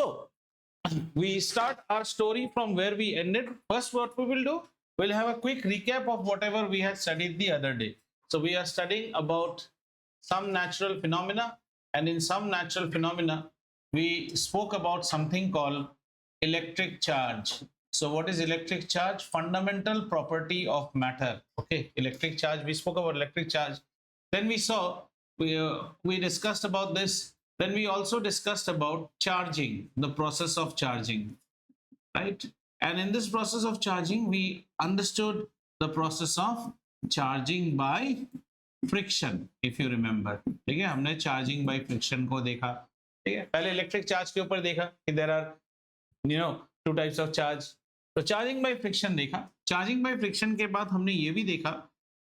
So we start our story from where we ended. First, what we will do, we'll have a quick recap of whatever we had studied the other day. So we are studying about some natural phenomena, and in some natural phenomena, we spoke about something called electric charge. So what is electric charge? Fundamental property of matter. Okay, electric charge. We spoke about electric charge. Then we saw, we discussed about this. Then we also discussed about charging, the process of charging, right? And in this process of charging, we understood the process of charging by friction, if you remember. ठीक है, हमने charging by friction को देखा. ठीक है, पहले electric charge के ऊपर देखा कि there are, you know, two types of charge. तो charging by friction देखा. Charging by friction के बाद हमने ये भी देखा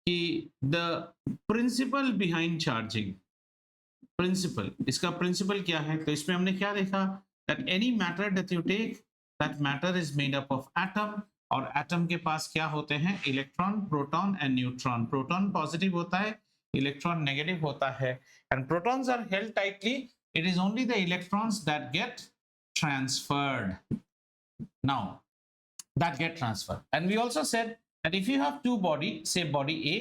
कि the principle behind charging, principle, इसका principle क्या है? तो इसमें हमने क्या देखा? That any matter that you take, that matter is made up of atom, और एटम के पास क्या होते हैं? Electron, proton and neutron. Proton positive होता है, इलेक्ट्रॉन नेगेटिव होता है, and protons are held tightly. It is only the electrons that get transferred. Now that get transferred, and we also said that if you have two body, say body A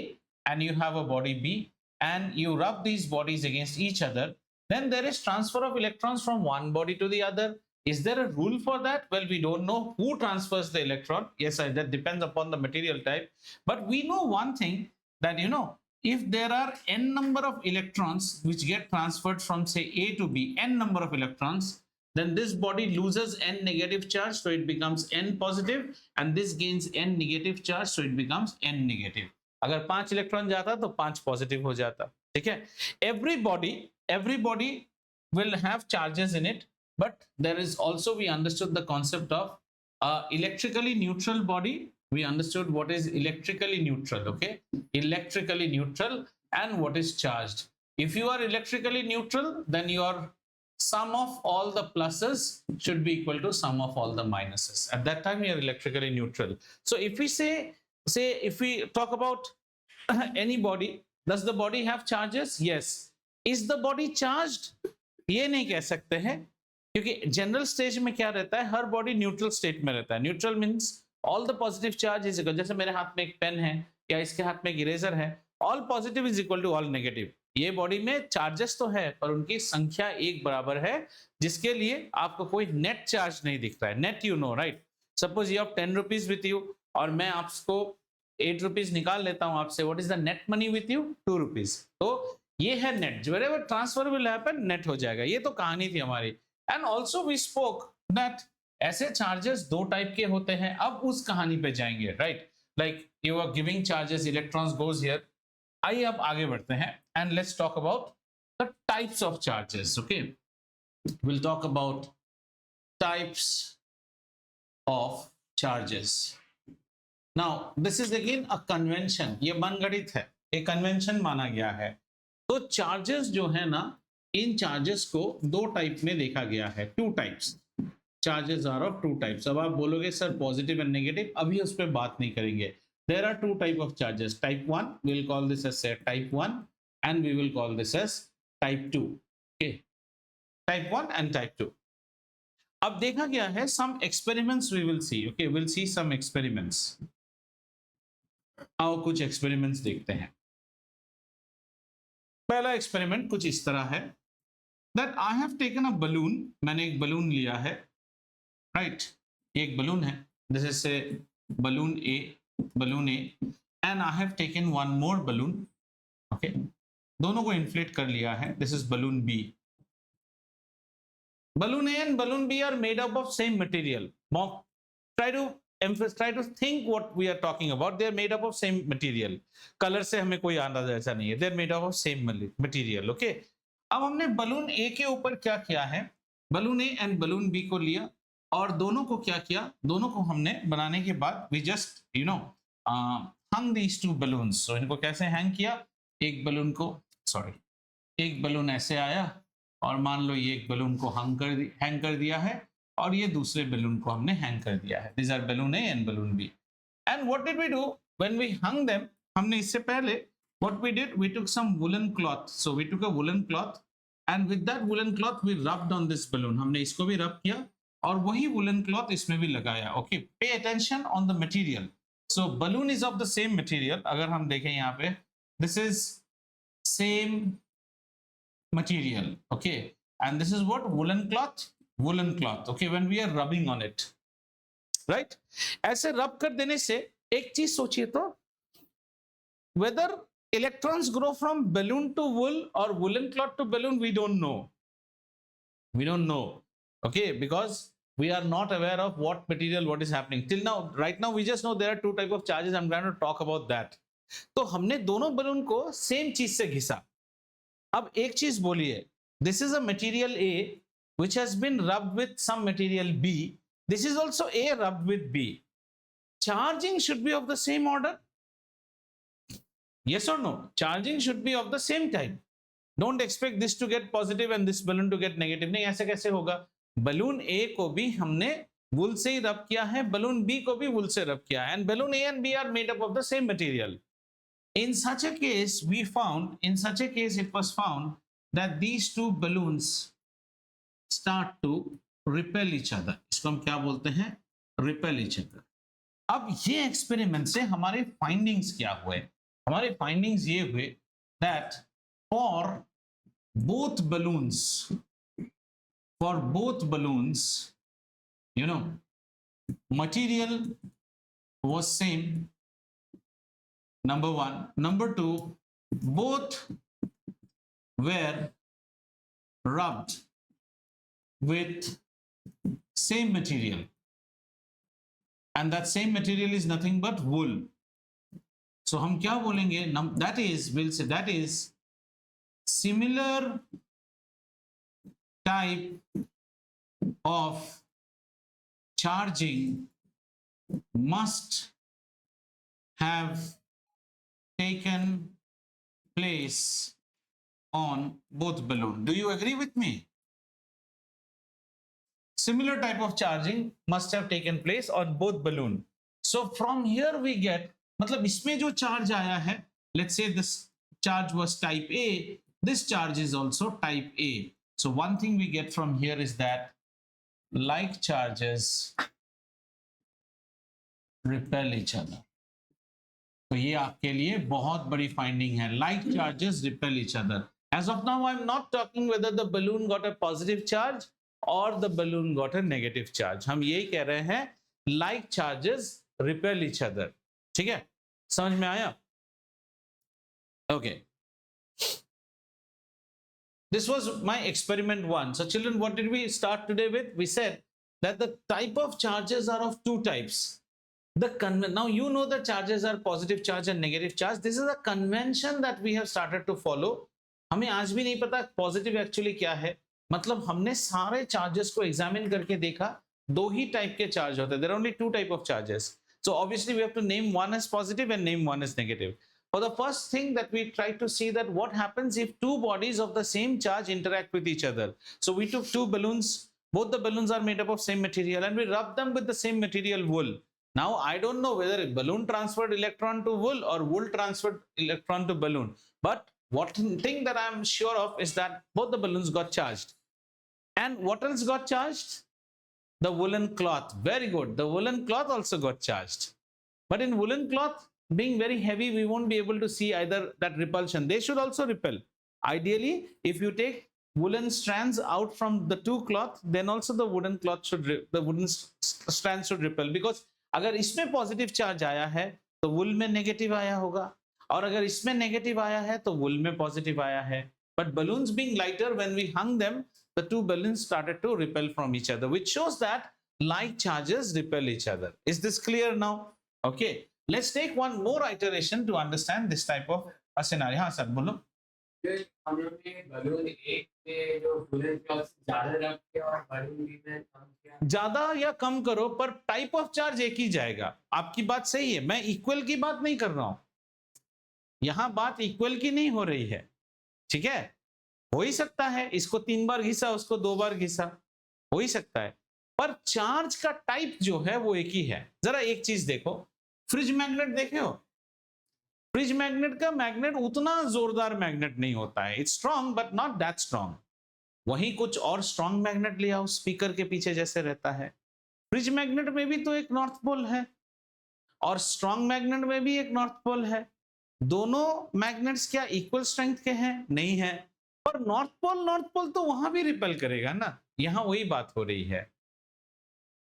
and you have a body B, and you rub these bodies against each other, then there is transfer of electrons from one body to the other. Is there a rule for that? Well, we don't know who transfers the electron. Yes, that depends upon the material type, but we know one thing, that you know, if there are n number of electrons which get transferred from say A to B, n number of electrons, then this body loses n negative charge, so it becomes n positive, and this gains n negative charge, so it becomes n negative. अगर 5 electron जाता तो 5 positive हो जाता. ठीक है, everybody will have charges in it, but there is also, we understood the concept of electrically neutral body. We understood what is electrically neutral. Okay, electrically neutral, and what is charged. If you are electrically neutral, then your sum of all the pluses should be equal to sum of all the minuses. At that time, you are electrically neutral. So if we say if we talk about any body, does the body have charges? Yes. Is the body charged? ये नहीं कह सकते हैं, क्योंकि general stage में क्या रहता है, हर बॉडी न्यूट्रल स्टेट में रहता है. Neutral means all the positive charge is equal, जैसे मेरे हाथ में एक पेन है या इसके हाथ में एक इरेजर है, all positive is equal to all negative. ये बॉडी में चार्जेस तो है, पर उनकी संख्या एक बराबर है, जिसके लिए आपको कोई नेट चार्ज नहीं दिख रहा है. Net, you know, right? Suppose you have 10 rupees with you, और मैं आपको 8 रुपीज निकाल लेता हूं आपसे. What is the net money with you? 2 rupees. तो ये है net. Wherever transfer will happen, net हो जाएगा. ये तो कहानी थी हमारी. And also we spoke that ऐसे चार्जेस दो टाइप के होते हैं. अब उस कहानी पे जाएंगे, right? Like you are giving charges, electrons goes here. आइए अब आगे बढ़ते हैं, and let's talk about the types of charges. Okay, we'll talk about types of charges. Now this is again a convention. ये मनगढ़ित है, एक कन्वेंशन माना गया है. तो चार्जेस जो है ना, इन चार्जेस को दो टाइप में देखा गया है. Two types. Charges are of two types. अब आप बोलोगे सर पॉजिटिव एंड नेगेटिव, अभी उस पर बात नहीं करेंगे. There are two type of charges. Type 1, we will call this as type 1, and we will call this as type 2. Okay, type 1 and type 2. अब देखा गया है, some experiments we will see. Okay, we'll see some experiments. आओ कुछ experiments देखते हैं. पहला experiment कुछ इस तरह है, that I have taken a balloon. मैंने एक balloon लिया है, right? एक balloon है. This is a balloon A. balloon A, and I have taken one more balloon. Okay, दोनों को inflate कर लिया है. This is balloon B. Balloon A and balloon B are made up of same material. Try to think what we are talking about. They are made up of same material. Color से हमें कोई अंदाजा ऐसा नहीं है. They are made up of same material. Okay. अब हमने balloon A के ऊपर क्या किया है? Balloon A and balloon B को लिया, और दोनों को क्या किया? दोनों को हमने बनाने के बाद we just hung these two balloons. So इनको कैसे हैंग किया? एक बलून को, एक बलून ऐसे आया, और मान लो ये एक बलून को हैंग कर दिया है, और ये दूसरे बलून को हमने हैंग कर दिया है. These are balloon A and balloon B. And what did we do when we hung them? हमने इससे पहले what we did, we took some woolen cloth. So we took a woolen cloth, and with that woolen cloth we rubbed on this balloon. हमने इसको भी रब किया और वही woolen cloth इसमें भी लगाया. Okay, pay attention on the material. So balloon is of the same material. अगर हम देखें यहाँ पे, this is same material. Okay, and this is what woolen cloth. Woolen cloth. Okay, when we are rubbing on it, right? ऐसे rub कर देने से एक चीज सोचिए तो, whether electrons grow from balloon to wool or woolen cloth to balloon, we don't know. We don't know. Okay, because we are not aware of what material, what is happening till now. Right now we just know there are two type of charges. I'm going to talk about that. तो हमने दोनों balloon को same चीज से घिसा. अब एक चीज बोलिए, this is a material A which has been rubbed with some material B. This is also A rubbed with B. Charging should be of the same order. Yes or no? Charging should be of the same type. Don't expect this to get positive and this balloon to get negative. नहीं, ऐसे कैसे होगा? Balloon A को भी हमने wool से ही रब किया है, balloon B को भी wool से रब किया है, and balloon A and B are made up of the same material. In such a case, it was found that these two balloons start to repel each other. इसको हम क्या बोलते हैं? Repel each other. अब ये experiment से हमारे findings क्या हुए? हमारे फाइंडिंग्स ये हुए that for both balloons, you know, material was same. Number one. Number two, both were rubbed with same material, and that same material is nothing but wool. So हम क्या बोलेंगे? That is, we'll say that is similar type of charging must have taken place on both balloons. Do you agree with me? Similar type of charging must have taken place on both balloon. So from here we get, मतलब इसमें जो charge आया है, let's say this charge was type A, this charge is also type A. So one thing we get from here is that like charges repel each other. तो ये आपके लिए बहुत बड़ी finding है. Like charges repel each other. As of now, I'm not talking whether the balloon got a positive charge or the balloon got a negative charge. हम यही कह रहे हैं like charges repel each other. ठीक है, समझ में आया? Okay. This was my experiment one. So children, what did we start today with? We said that the type of charges are of two types. Now you know the charges are positive charge and negative charge. This is a convention that we have started to follow. हमें आज भी नहीं पता positive actually क्या है. मतलब हमने सारे charges को examine करके देखा, दो ही type के charge होते हैं. There are only two type of charges. So obviously we have to name one as positive and name one as negative. For the first thing that we try to see that what happens if two bodies of the same charge interact with each other. So we took two balloons, both the balloons are made up of same material, and we rubbed them with the same material wool. Now I don't know whether a balloon transferred electron to wool or wool transferred electron to balloon, but one thing that I'm sure of is that both the balloons got charged. And what else got charged? The woolen cloth. Very good. The woolen cloth also got charged. But in woolen cloth, being very heavy, we won't be able to see either that repulsion. They should also repel. Ideally, if you take woolen strands out from the two cloth, then also the wooden strands should repel. Because अगर इसमें positive charge आया है तो वुल में negative आया होगा, और अगर इसमें नेगेटिव आया है तो वुल में पॉजिटिव आया है. But balloons being lighter, when we hung them, the two balloons started to repel from each other, which shows that like charges repel each other. Is this clear now? Okay. Let's take one more iteration to understand this type of a scenario. हाँ sir बोलो. ज्यादा या कम करो पर type of charge एक ही जाएगा. आपकी बात सही है, मैं इक्वल की बात नहीं कर रहा हूं. यहां बात इक्वल की नहीं हो रही है. ठीक है, हो ही सकता है इसको 3 बार घिसा, उसको 2 बार घिसा, हो ही सकता है, पर चार्ज का टाइप जो है वो एक ही है. जरा एक चीज देखो, फ्रिज मैग्नेट देखे हो? फ्रिज मैग्नेट का मैग्नेट उतना जोरदार मैग्नेट नहीं होता है. It's strong but not that strong. वहीं कुछ और स्ट्रॉन्ग मैग्नेट ले आओ, स्पीकर के पीछे जैसे रहता है। ब्रिज मैग्नेट में भी तो एक नॉर्थ पोल है और स्ट्रॉन्ग मैग्नेट में भी एक नॉर्थ पोल है। दोनों मैग्नेट्स क्या इक्वल स्ट्रेंथ के हैं? नहीं है। पर नॉर्थ पोल तो वहां भी रिपेल करेगा ना। यहां वही बात हो रही है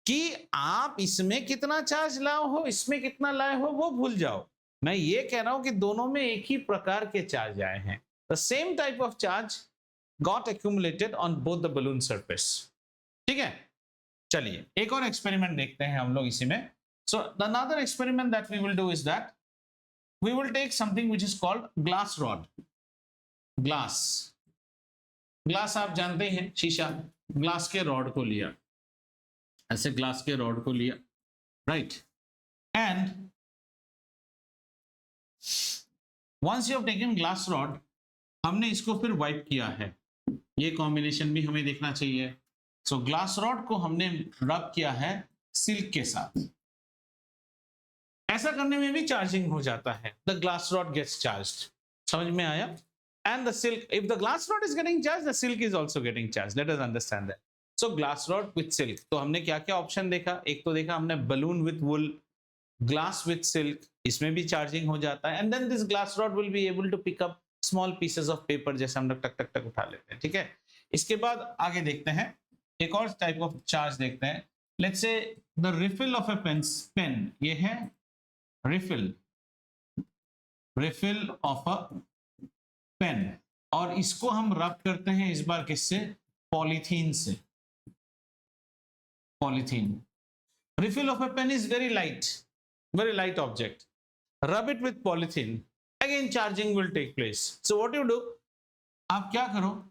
कि आप इसमें कितना चार्ज लाओ हो, इसमें कितना लाए हो, वो भूल जाओ। मैं ये कह रहा हूं कि दोनों में एक ही प्रकार के चार्ज आए हैं। The same type of charge got accumulated on both the balloon surface. ठीक है, चलिए एक और एक्सपेरिमेंट देखते हैं हम लोग इसी में। सो another experiment that we will do is that we will take something which is called glass rod. Glass आप जानते हैं, शीशा। ग्लास के रॉड को लिया, ऐसे ग्लास के रॉड को लिया, right, and once you have taken glass rod, हमने इसको फिर वाइप किया है। ये कॉम्बिनेशन भी हमें देखना चाहिए। सो ग्लास रॉड को हमने रब किया है सिल्क के साथ। ऐसा करने में भी चार्जिंग हो जाता है। The glass rod gets charged. समझ में आया? And the silk, if the glass rod is getting charge, the silk is also getting charge. Let us understand that. So glass rod with silk, तो हमने क्या क्या ऑप्शन देखा? एक तो देखा हमने balloon with wool, glass with silk, इसमें भी चार्जिंग हो जाता है। And then this glass rod will be able to pick up small pieces of paper, जैसे हम लोग टक टक टक उठा लेते हैं। ठीक है, इसके बाद आगे देखते हैं, एक और टाइप ऑफ चार्ज देखते हैं। Let's say the refill of a pen, ये है रिफिल ऑफ अ पेन, और इसको हम रब करते हैं इस बार किससे? पॉलीथीन से। Polythene. Refill of a pen is very light object. Rub it with polythene. Again, charging will take place. So what you do? आप क्या करो?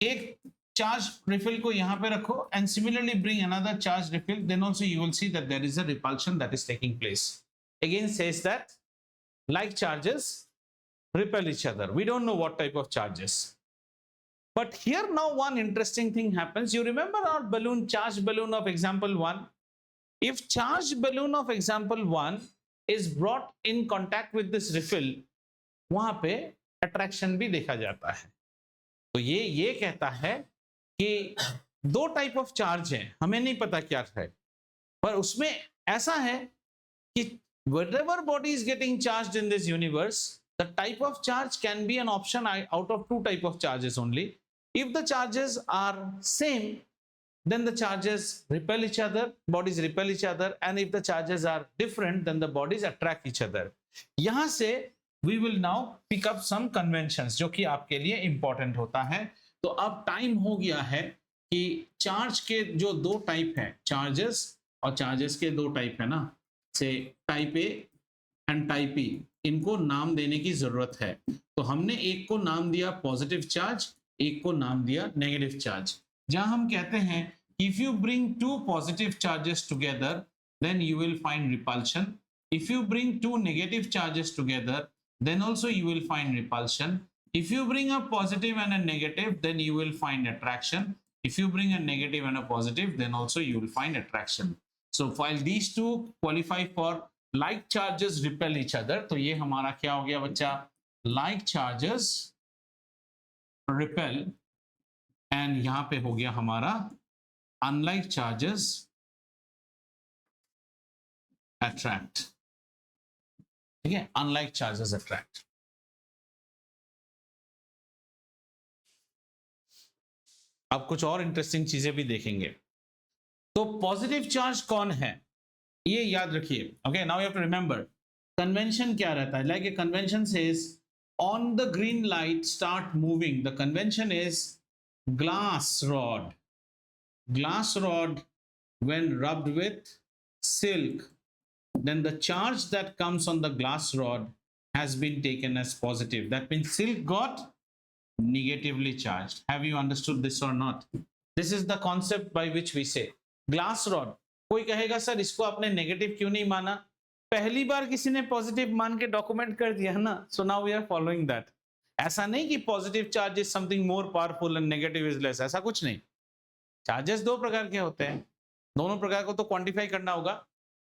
एक charge refill को यहाँ पे रखो and similarly bring another charge refill. Then also you will see that there is a repulsion that is taking place. Again says that like charges repel each other. We don't know what type of charges. But here now one interesting thing happens. You remember our balloon, charged balloon of example 1? If charged balloon of example 1 is brought in contact with this refill, वहां पे attraction भी देखा जाता है। तो ये कहता है कि दो टाइप ऑफ चार्ज है, हमें नहीं पता क्या है, पर उसमें ऐसा है कि whatever body is getting charged in this universe, the type of charge can be an option out of two type of charges only. If the charges are same, then the charges repel each other, bodies repel each other, and if the charges are different, then the bodies attract each other. यहां से we will now pick up some conventions जो कि आपके लिए important होता है। तो अब टाइम हो गया है कि चार्ज के जो दो टाइप हैं, चार्जेस, और चार्जेस के दो टाइप है ना, say type a and type b, इनको नाम देने की जरूरत है। तो हमने एक को नाम दिया पॉजिटिव चार्ज, एक को नाम दिया नेगेटिव चार्ज। जहां हम कहते हैं if you bring two positive charges together, then you will find repulsion. If you bring two negative charges together, then also you will find repulsion. If you bring a positive and a negative, then you will find attraction. If you bring a negative and a positive, then also you will find attraction. So while these two qualify for like charges repel each other, तो ये हमारा क्या हो गया बच्चा? Like charges repel, and यहां पे हो गया हमारा unlike charges attract। ठीक है, unlike charges attract। अब कुछ और इंटरेस्टिंग चीजें भी देखेंगे। तो पॉजिटिव चार्ज कौन है ये याद रखिए। Okay, now you have to remember convention क्या रहता है। Like a convention says on the green light start moving, the convention is glass rod when rubbed with silk, then the charge that comes on the glass rod has been taken as positive. That means silk got negatively charged. Have you understood this or not? This is the concept by which we say glass rod। कोई कहेगा sir इसको आपने negative क्यों नहीं माना? पहली बार किसी ने पॉजिटिव मान के डॉक्यूमेंट कर दिया है ना, so now we are following that. ऐसा नहीं कि positive charge is something more powerful and negative is less, ऐसा कुछ नहीं। चार्जेस दो प्रकार के होते हैं, दोनों प्रकार को तो क्वांटिफाई करना होगा।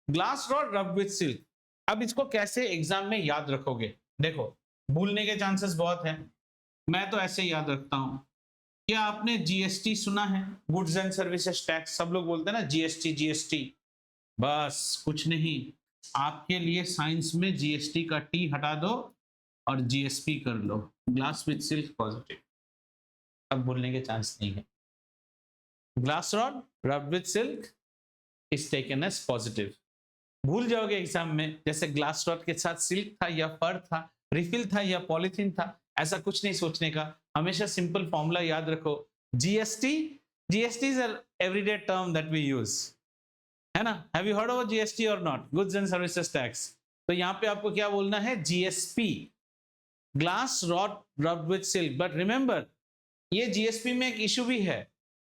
Glass rod rub with silk, अब इसको कैसे एग्जाम में याद रखोगे? देखो भूलने के चांसेस बहुत हैं, मैं तो ऐसे याद रखता हूं। क्या आपने जीएसटी सुना है? गुड्स एंड सर्विसेज टैक्स, सब लोग बोलते हैं ना जीएसटी जीएसटी। बस कुछ नहीं, आपके लिए साइंस में जीएसटी का टी हटा दो और जीएसपी कर लो, ग्लास विद सिल्क पॉजिटिव। अब बोलने के चांस नहीं है। Glass rod rub with silk is taken as positive. भूल जाओगे एग्जाम में, जैसे ग्लास रॉड के साथ सिल्क था या फर था, रिफिल था या पॉलिथीन था, ऐसा कुछ नहीं सोचने का। हमेशा सिंपल फॉर्मूला याद रखो, GST. GST is everyday term that we use, है ना? Have you heard of GST or not? Goods and services tax. तो यहाँ पे आपको क्या बोलना है? GSP, glass rod rub with silk. But remember, ये जीएसपी में एक इशू भी है,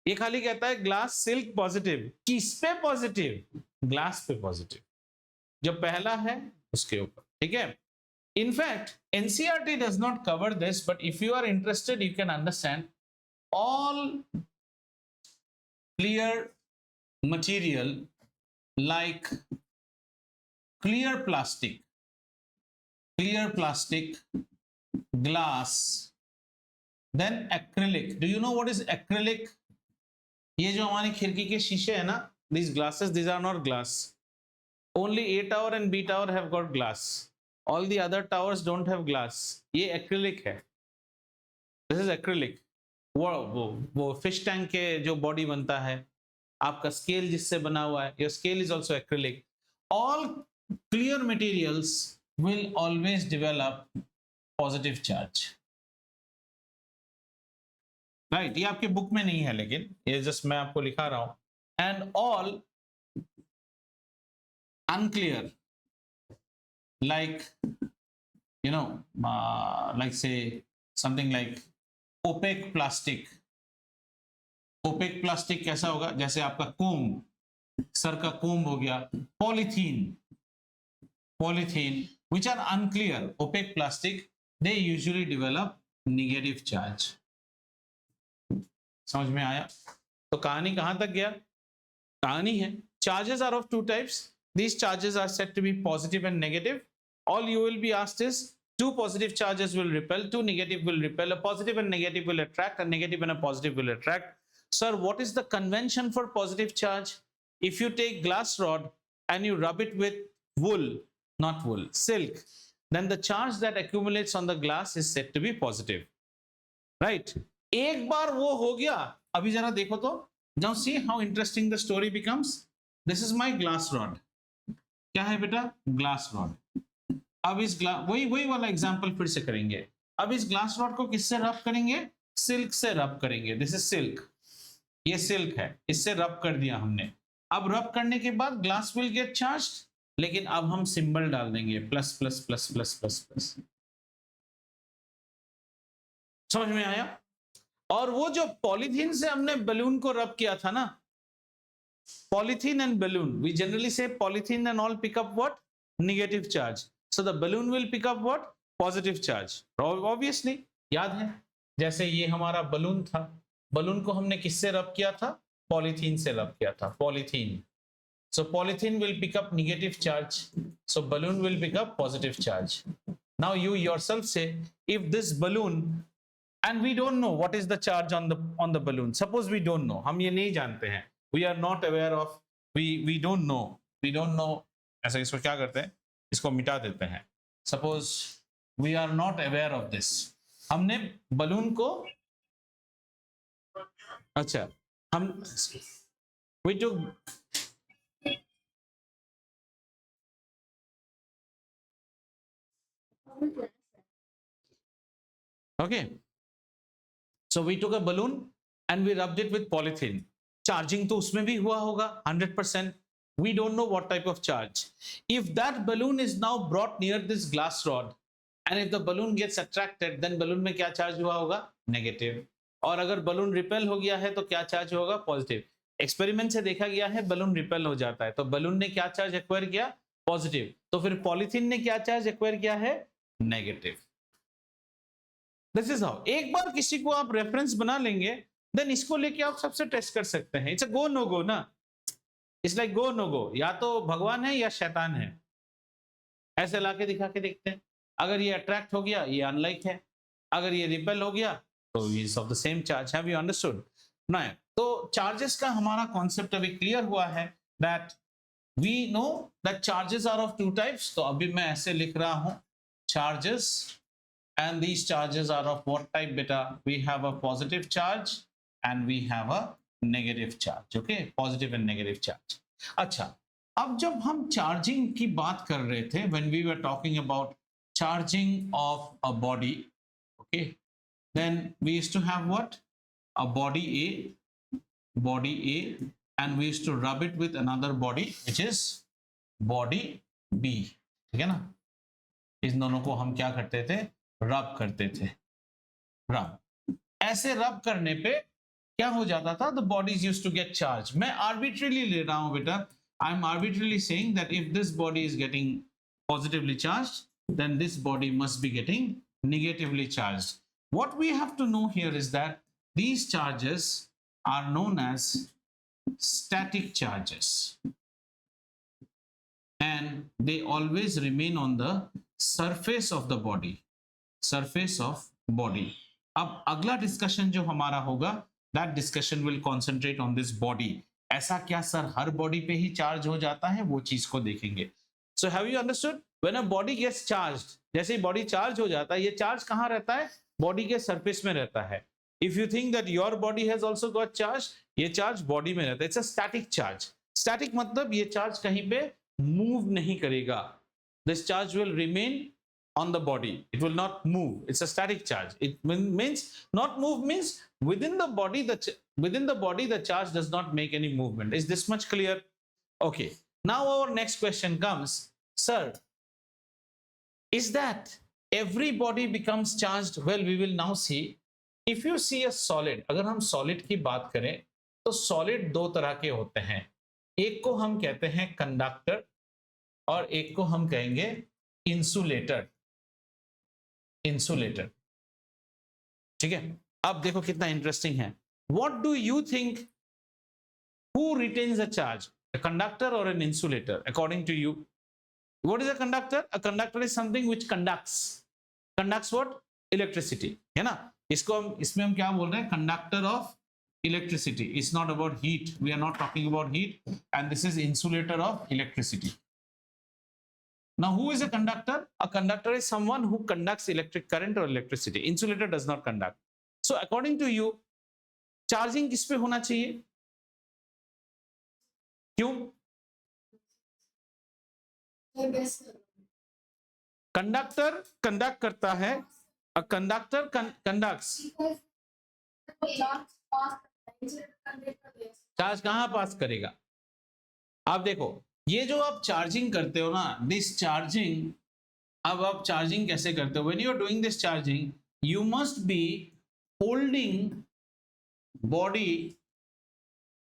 ये खाली कहता है ग्लास सिल्क पॉजिटिव। किस पे पॉजिटिव? ग्लास पे पॉजिटिव, जो पहला है उसके ऊपर, ठीक है? In fact NCERT does not cover this, but if you are interested you can understand all clear material like clear plastic, glass, then acrylic. Do you know what is acrylic? ये जो हमारी खिड़की के शीशे है ना, these glasses, these are not glass. Only A tower and B tower have got glass. All the other towers don't have glass. ये acrylic है. This is acrylic. वो fish tank के जो body बनता है, आपका स्केल जिससे बना हुआ है, your scale is also acrylic. All clear materials will always develop positive charge. Right? ये आपके बुक में नहीं है, लेकिन ये जस्ट मैं आपको लिखा रहा हूं. And all unclear, like you know, like say something like opaque plastic. Opaque plastic कैसा होगा? जैसे आपका कोम, सर का कोम हो गया। Polythene which are unclear, opaque plastic, they usually develop negative charge. समझ में आया? तो कहानी कहां तक गया? कहानी है, charges are of two types. These charges are said to be positive and negative. All you will be asked is, two positive charges will repel, two negative will repel, a positive and negative will attract, a negative and a positive will attract. Sir, what is the convention for positive charge? If you take glass rod and you rub it with wool, not wool, silk, then the charge that accumulates on the glass is said to be positive. Right? एक बार वो हो गया, अभी जरा देखो तो, now see how interesting the story becomes. This is my glass rod. क्या है बेटा? glass rod. अब इस वही वाला एग्जांपल फिर से करेंगे. अब इस ग्लास रॉड को किससे रब करेंगे? सिल्क से रब करेंगे. दिस इज सिल्क, ये सिल्क है, इससे रब कर दिया हमने. अब रब करने के बाद ग्लास विल गेट चार्ज्ड, लेकिन अब हम सिंबल डाल देंगे plus plus plus plus plus plus. समझ में आया? और वो जो पॉलीथीन से हमने बलून को रब किया था ना, polythene and balloon, we generally say polythene and all pick up what? Negative charge. So the balloon will pick up what? Positive charge. Obviously याद है, जैसे ये हमारा बलून था, बलून को हमने किससे रब किया था? पॉलीथीन से रब किया था, polythene. So polythene will pick up negative charge, so balloon will pick up positive charge. Now you yourself say, if this balloon, and we don't know what is the charge on the balloon. Suppose we don't know, हम ये नहीं जानते हैं, we are not aware of, we don't know. ऐसा इसको क्या करते हैं? इसको मिटा देते हैं. Suppose we are not aware of this. हमने बलून को, अच्छा, हम we took okay, so we took a balloon and we rubbed it with polythene. Charging तो उसमें भी हुआ होगा 100%. We don't know what type of charge. If that balloon is now brought near this glass rod and if the balloon gets attracted, then balloon में क्या charge हुआ होगा? Negative. और अगर balloon repel हो गया है तो क्या charge होगा? Positive. एक्सपेरिमेंट से देखा गया है balloon repel हो जाता है, तो balloon ने क्या charge acquire किया? Positive. तो फिर polythene ने क्या charge acquire किया है? Negative. This is how. एक बार किसी को आप रेफरेंस बना लेंगे, देन इसको लेके आप सबसे टेस्ट कर सकते हैं. इट्स अ गो नो गो ना. इट्स लाइक गो नो गो, या तो भगवान है या शैतान है. ऐसे लाके दिखा के देखते हैं. अगर ये अट्रैक्ट हो गया, ये अनलाइक है. अगर ये रिपेल हो गया, so is of the same charge. Have you understood? Now, तो charges का हमारा concept अभी clear हुआ है that we know that charges are of two types. तो अभी मैं ऐसे लिख रहा हूँ charges, and these charges are of what type beta? We have a positive charge and we have a negative charge. Okay, positive and negative charge. अच्छा, अब जब हम चार्जिंग की बात कर रहे थे, when we were talking about charging of a body, okay, then we used to have what? A body A, and we used to rub it with another body which is body B. ठीक है ना? इन दोनों को हम क्या करते थे? रब करते थे. रब. ऐसे रब करने पे क्या हो जाता था? The bodies used to get charged. मैं arbitrarily ले रहा हूँ बेटा. I'm arbitrarily saying that if this body is getting positively charged, then this body must be getting negatively charged. What we have to know here is that these charges are known as static charges, and they always remain on the surface of the body. Surface of body. अब अगला discussion जो हमारा होगा, that discussion will concentrate on this body. ऐसा क्या sir हर body पे ही charge हो जाता है, वो चीज को देखेंगे. So have you understood? When a body gets charged, जैसे ही बॉडी चार्ज हो जाता है, ये चार्ज कहाँ रहता है? बॉडी के सरफेस में रहता है. If you think that your body has also got charge, ये चार्ज बॉडी में रहता है. It's a static charge. Static मतलब ये चार्ज कहीं पे मूव नहीं करेगा. This charge will remain on the body. It will not move. It's a static charge. It means not move means within the body the charge does not make any movement. Is this much clear? Okay. Now our next question comes, sir, is that every body becomes charged? Well, we will now see. If you see a solid, अगर हम solid की बात करें तो solid दो तरह के होते हैं. एक को हम कहते हैं कंडक्टर और एक को हम कहेंगे इंसुलेटर. इंसुलेटर. ठीक है. अब देखो कितना इंटरेस्टिंग है. What do you think? Who retains a charge? A conductor or an insulator? According to you, what is a conductor? A conductor is something which conducts. Conducts what? Electricity. है ना? इसमें हम क्या बोल रहे हैं? Conductor of electricity. It's not about heat. We are not talking about heat. And this is insulator of electricity. Now, who is a conductor? A conductor is someone who conducts electric current or electricity. Insulator does not conduct. So, according to you, charging किस पे होना चाहिए? क्यों? Conductor conduct करता है. A conductor conducts. Charge कहाँ पास करेगा? आप देखो, ये जो आप चार्जिंग करते हो ना, दिस चार्जिंग, अब आप चार्जिंग कैसे करते हो? When you are doing this charging, you must be holding body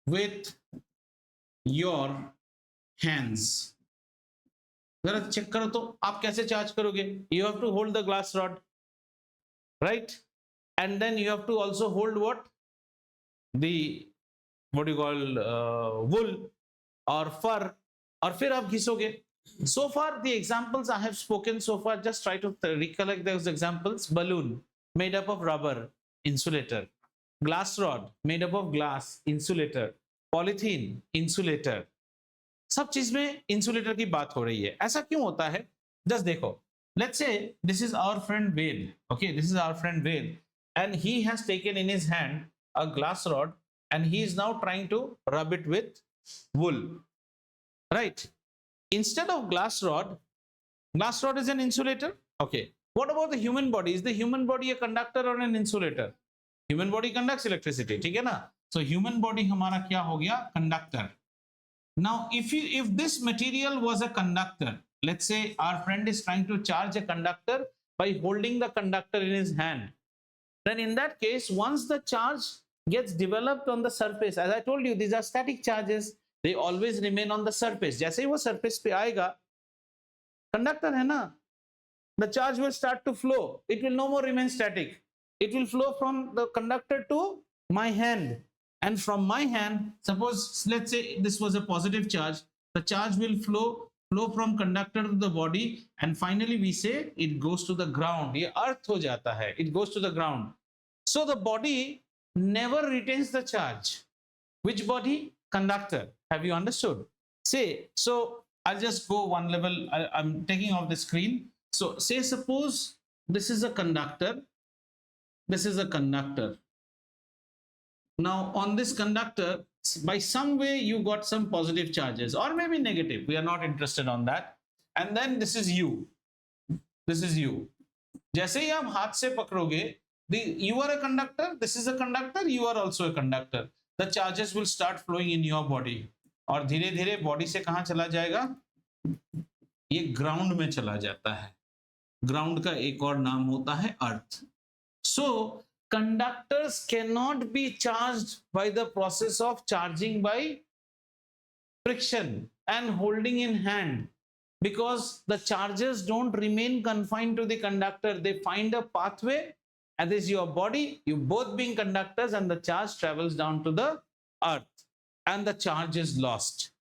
with your hands. जरा चेक करो तो आप कैसे चार्ज करोगे? You have to hold the glass rod, right, and then you have to also hold what, the what you call wool or fur, और फिर आप घिसोगे. So far the examples I have spoken so far, just try to recollect those examples. Balloon made up of rubber, insulator. Glass rod made up of glass, insulator. Polythene, insulator. सब चीज में insulator की बात हो रही है. ऐसा क्यों होता है? Just देखो, let's say this is our friend Ved. Okay, this is our friend Ved, and he has taken in his hand a glass rod and he is now trying to rub it with wool. Right? Instead of glass rod is an insulator. Okay. What about the human body? Is the human body a conductor or an insulator? Human body conducts electricity. ठीक है ना? So human body हमारा क्या हो गया? Conductor. Now, if this material was a conductor, let's say our friend is trying to charge a conductor by holding the conductor in his hand, then in that case, once the charge gets developed on the surface, as I told you, these are static charges. They always remain on the surface. जैसे ही वो surface पे आएगा, conductor है ना, the charge will start to flow. It will no more remain static. It will flow from the conductor to my hand, and from my hand, suppose let's say this was a positive charge, the charge will flow from conductor to the body, and finally we say it goes to the ground. ये अर्थ हो जाता है. It goes to the ground. So the body never retains the charge. Which body? Conductor. Have you understood? Say, so I'll just go one level. I'm taking off the screen. So say suppose this is a conductor, this is a conductor. Now on this conductor, by some way you got some positive charges or maybe negative, we are not interested on that. And then this is you, this is you. जैसे ही आप हाथ से पकड़ोगे, you are a conductor, this is a conductor, you are also a conductor. The charges will start flowing in your body. और धीरे धीरे body से कहां चला जाएगा? ये ग्राउंड में चला जाता है. ग्राउंड का एक और नाम होता है अर्थ. So conductors cannot be charged by the process of charging by friction and holding in hand, because the charges don't remain confined to the conductor. They find a pathway, and this is your body, you both being conductors, and the charge travels down to the earth and the charge is lost.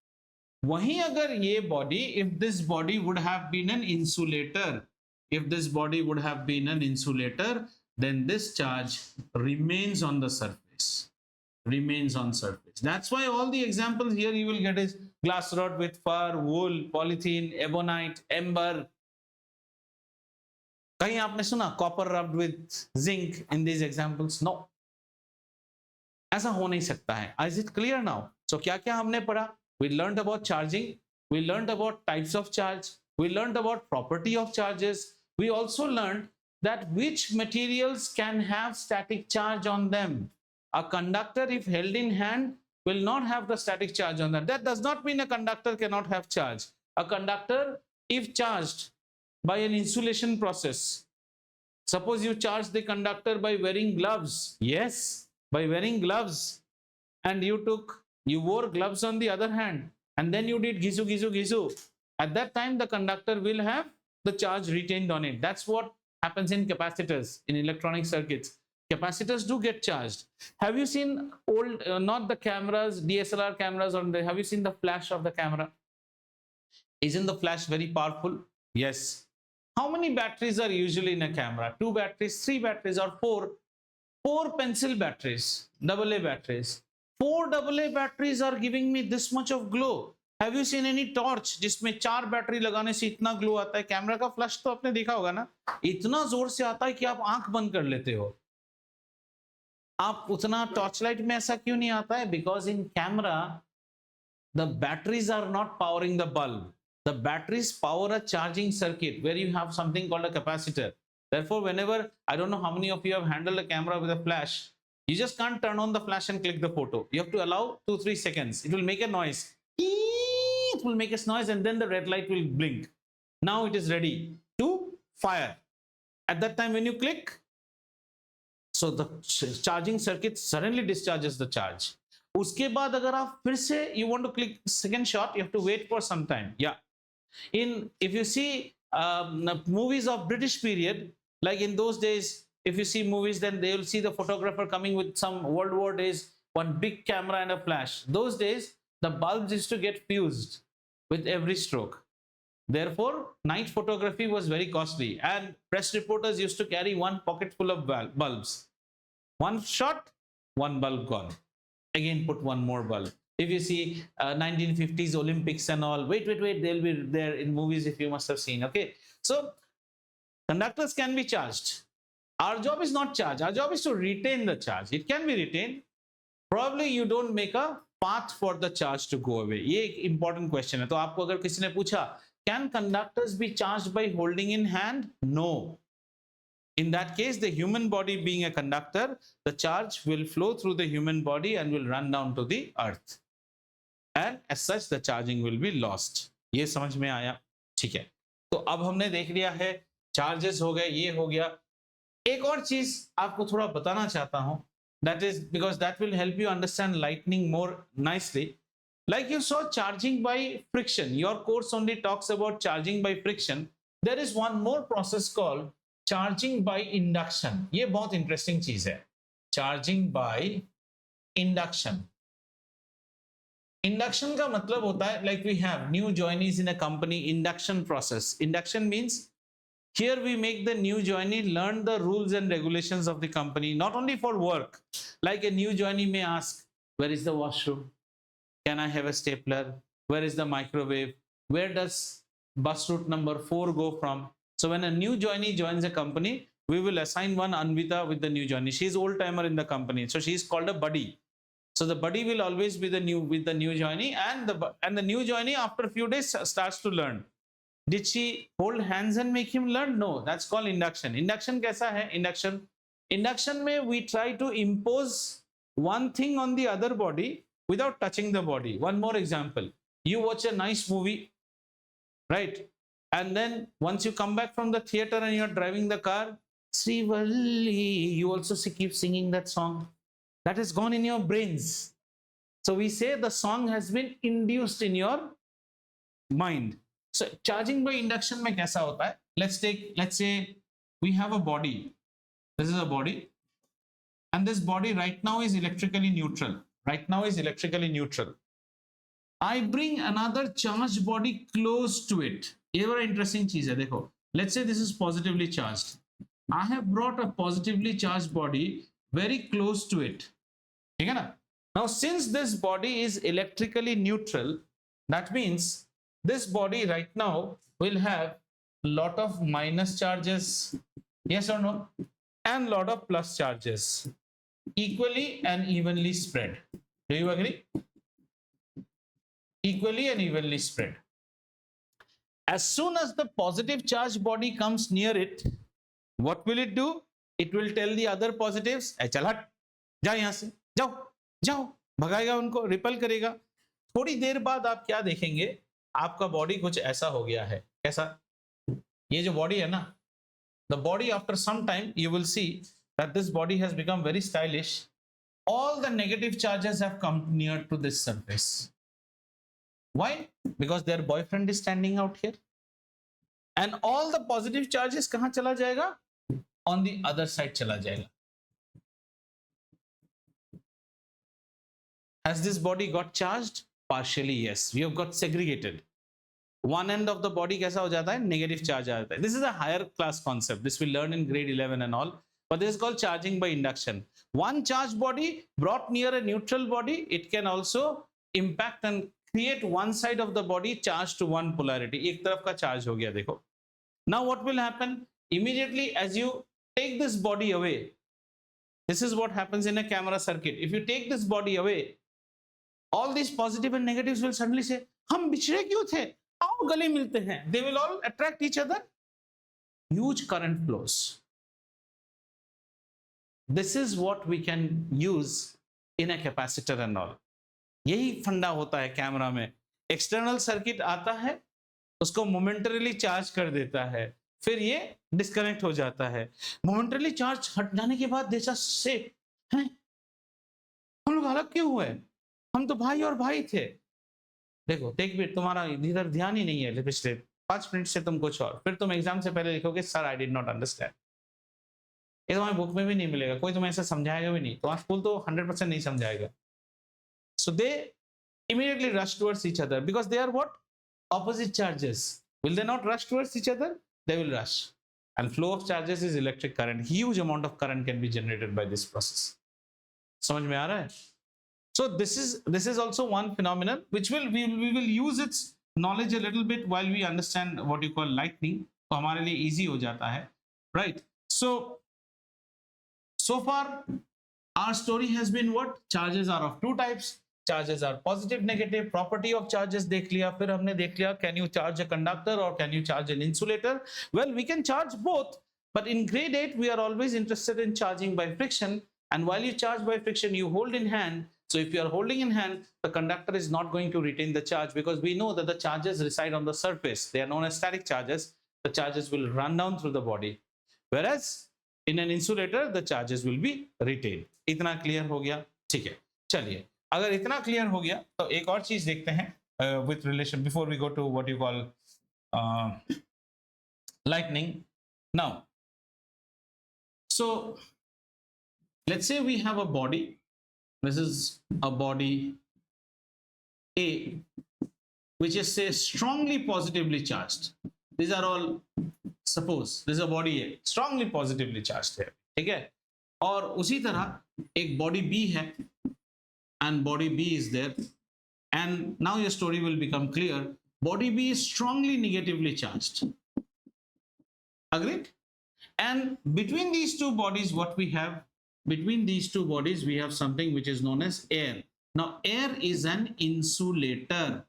वहीं अगर ये body, if this body would have been an insulator, if this body would have been an insulator, then this charge remains on the surface, remains on surface. That's why all the examples here you will get is glass rod with fur, wool, polythene, ebonite, ember. कहीं आपने सुना copper rubbed with zinc in these examples? No. ऐसा हो नहीं सकता है. Is it clear now? So क्या क्या हमने पढ़ा? We learned about charging. We learned about types of charge. We learned about property of charges. We also learned that which materials can have static charge on them. A conductor, if held in hand, will not have the static charge on that. That does not mean a conductor cannot have charge. A conductor, if charged by an insulation process, suppose you charge the conductor by wearing gloves. Yes, by wearing gloves. And you wore gloves on the other hand, and then you did gizu, gizu, gizu. At that time, the conductor will have the charge retained on it. That's what happens in capacitors, in electronic circuits. Capacitors do get charged. Have you seen old, not the cameras, DSLR cameras, have you seen the flash of the camera? Isn't the flash very powerful? Yes. How many batteries are usually in a camera? 2 batteries, 3 batteries, or 4? 4 pencil batteries, AA batteries. 4 AA batteries are giving me this much of glow. Have you seen any torch जिसमें 4 battery लगाने से इतना glow आता है? Camera का flash तो आपने देखा होगा ना, इतना जोर से आता है कि आप आंख बंद कर लेते हो. आप उतना टॉर्च लाइट में ऐसा क्यों नहीं आता है? Because in camera the batteries are not powering the bulb. The batteries power a charging circuit where you have something called a capacitor. Therefore, whenever, I don't know how many of you have handled a camera with a flash, you just can't turn on the flash and click the photo. You have to allow 2-3 seconds. It will make a noise. It will make a noise, and then the red light will blink. Now it is ready to fire. At that time when you click, so the charging circuit suddenly discharges the charge. Uske baad agar aap fir se you want to click second shot, you have to wait for some time. Yeah. If you see movies of British period, like in those days, if you see movies, then they will see the photographer coming with some World War days, one big camera and a flash. Those days, the bulbs used to get fused with every stroke. Therefore, night photography was very costly, and press reporters used to carry one pocket full of bulbs. One shot, one bulb gone. Again, put one more bulb. If you see 1950s Olympics and all, wait, they'll be there in movies if you must have seen. Okay, so conductors can be charged. Our job is not charge. Our job is to retain the charge. It can be retained. Probably you don't make a path for the charge to go away. ये एक important question है. तो आपको अगर किसी ने पूछा, can conductors be charged by holding in hand? No. In that case, the human body being a conductor, the charge will flow through the human body and will run down to the earth. And as such, the charging will be lost. ये समझ में आया? ठीक है. तो अब हमने देख लिया है, charges हो गए, ये हो गया. एक और चीज आपको थोड़ा बताना चाहता हूं. That is because that will help you understand lightning more nicely. Like you saw charging by friction. Your course only talks about charging by friction. There is one more process called charging by induction. ये बहुत interesting चीज है. Charging by induction. Induction का मतलब होता है, like we have new joinees in a company, induction process. Induction means Here we make the new joinee learn the rules and regulations of the company, not only for work. Like a new joinee may ask, where is the washroom? Can I have a stapler? Where is the microwave? Where does bus route number 4 go from? So when a new joinee joins a company, we will assign one Anvita with the new joinee. She's old timer in the company, so she's called a buddy. So the buddy will always be the new with the new joinee, and the new joinee after a few days starts to learn. Did she hold hands and make him learn? No, that's called induction. Induction kaisa hai? Induction mein we try to impose one thing on the other body without touching the body. One more example. You watch a nice movie, right? And then once you come back from the theater and you're driving the car, Srivalli, you also keep singing that song. That has gone in your brains. So we say the song has been induced in your mind. So charging by induction में कैसा होता है? Let's say we have a body. This is a body, and this body right now is electrically neutral. Right now is electrically neutral. I bring another charged body close to it. ये बड़ा interesting चीज है, देखो. Let's say this is positively charged. I have brought a positively charged body very close to it. ठीक है ना? Now since this body is electrically neutral, that means this body right now will have a lot of minus charges, yes or no, and a lot of plus charges, equally and evenly spread. Do you agree? Equally and evenly spread. As soon as the positive charge body comes near it, what will it do? It will tell the other positives, चल हट, जा यहाँ से, जाओ, जाओ, भगाएगा उनको, ripple करेगा. थोड़ी देर बाद आप क्या देखेंगे? आपका बॉडी कुछ ऐसा हो गया है. कैसा? ये जो बॉडी है ना, the body after some time you will see that this body has become very stylish. All the negative charges have come near to this surface. Why? Because their boyfriend is standing out here. And all the positive charges कहाँ चला जाएगा? On the other side चला जाएगा. Has this body got charged? Partially, yes. We have got segregated. One end of the body कैसा हो जाता है? Negative charge आ जाता है. This is a higher class concept. This we'll learn in grade 11 and all. But this is called charging by induction. One charged body brought near a neutral body, it can also impact and create one side of the body charged to one polarity. एक तरफ का charge हो गया, देखो. Now what will happen? Immediately as you take this body away, this is what happens in a camera circuit. If you take this body away, all these positive and negatives will suddenly say, हम बिछड़े क्यों थे? आओ गले मिलते हैं. They will all attract each other. Huge current flows. This is what we can use in a capacitor and all. यही फंडा होता है कैमरा में. एक्सटर्नल सर्किट आता है, उसको मोमेंटरीली चार्ज कर देता है, फिर ये डिस्कनेक्ट हो जाता है. मोमेंटरीली चार्ज हट जाने के बाद देसा से हैं, हम लोग अलग क्यों हुए? हम तो भाई और भाई थे. देखो एक मिनट, तुम्हारा इधर ध्यान ही नहीं है. पिछले 5 मिनट से तुम कुछ और, फिर तुम एग्जाम से पहले लिखोगे sir I did not understand. ये तुम्हारी बुक में भी नहीं मिलेगा, कोई तुम्हें ऐसा समझाएगा भी नहीं. तुम्हारा स्कूल तो 100% नहीं समझाएगा. So they immediately rush towards each other because they are what? Opposite charges. Will they not rush towards each other? They will rush. And flow of charges is electric current. Huge amount of current can be generated by this process. समझ में आ रहा है? So this is also one phenomenon which we will use its knowledge a little bit while we understand what you call lightning. तो हमारे लिए easy हो जाता है, right? So far our story has been what? Charges are of two types. Charges are positive, negative. Property of charges देख लिया. फिर हमने देख लिया, can you charge a conductor or can you charge an insulator? Well, we can charge both, but in grade 8 we are always interested in charging by friction. And while you charge by friction, you hold in hand. So if you are holding in hand, the conductor is not going to retain the charge because we know that the charges reside on the surface. They are known as static charges. The charges will run down through the body. Whereas in an insulator, the charges will be retained. इतना clear हो गया? ठीक है. चलिए, अगर इतना clear हो गया, तो एक और चीज देखते हैं with relation before we go to what you call lightning. Now, so let's say we have a body. This is a body A, which is say strongly positively charged. these are all, suppose this is a body A, strongly positively charged है, ठीक है. और उसी तरह एक body B है, and body B is there, and now your story will become clear. Body B is strongly negatively charged. Agreed? And between these two bodies, what we have? Between these two bodies, we have something which is known as air. Now, air is an insulator.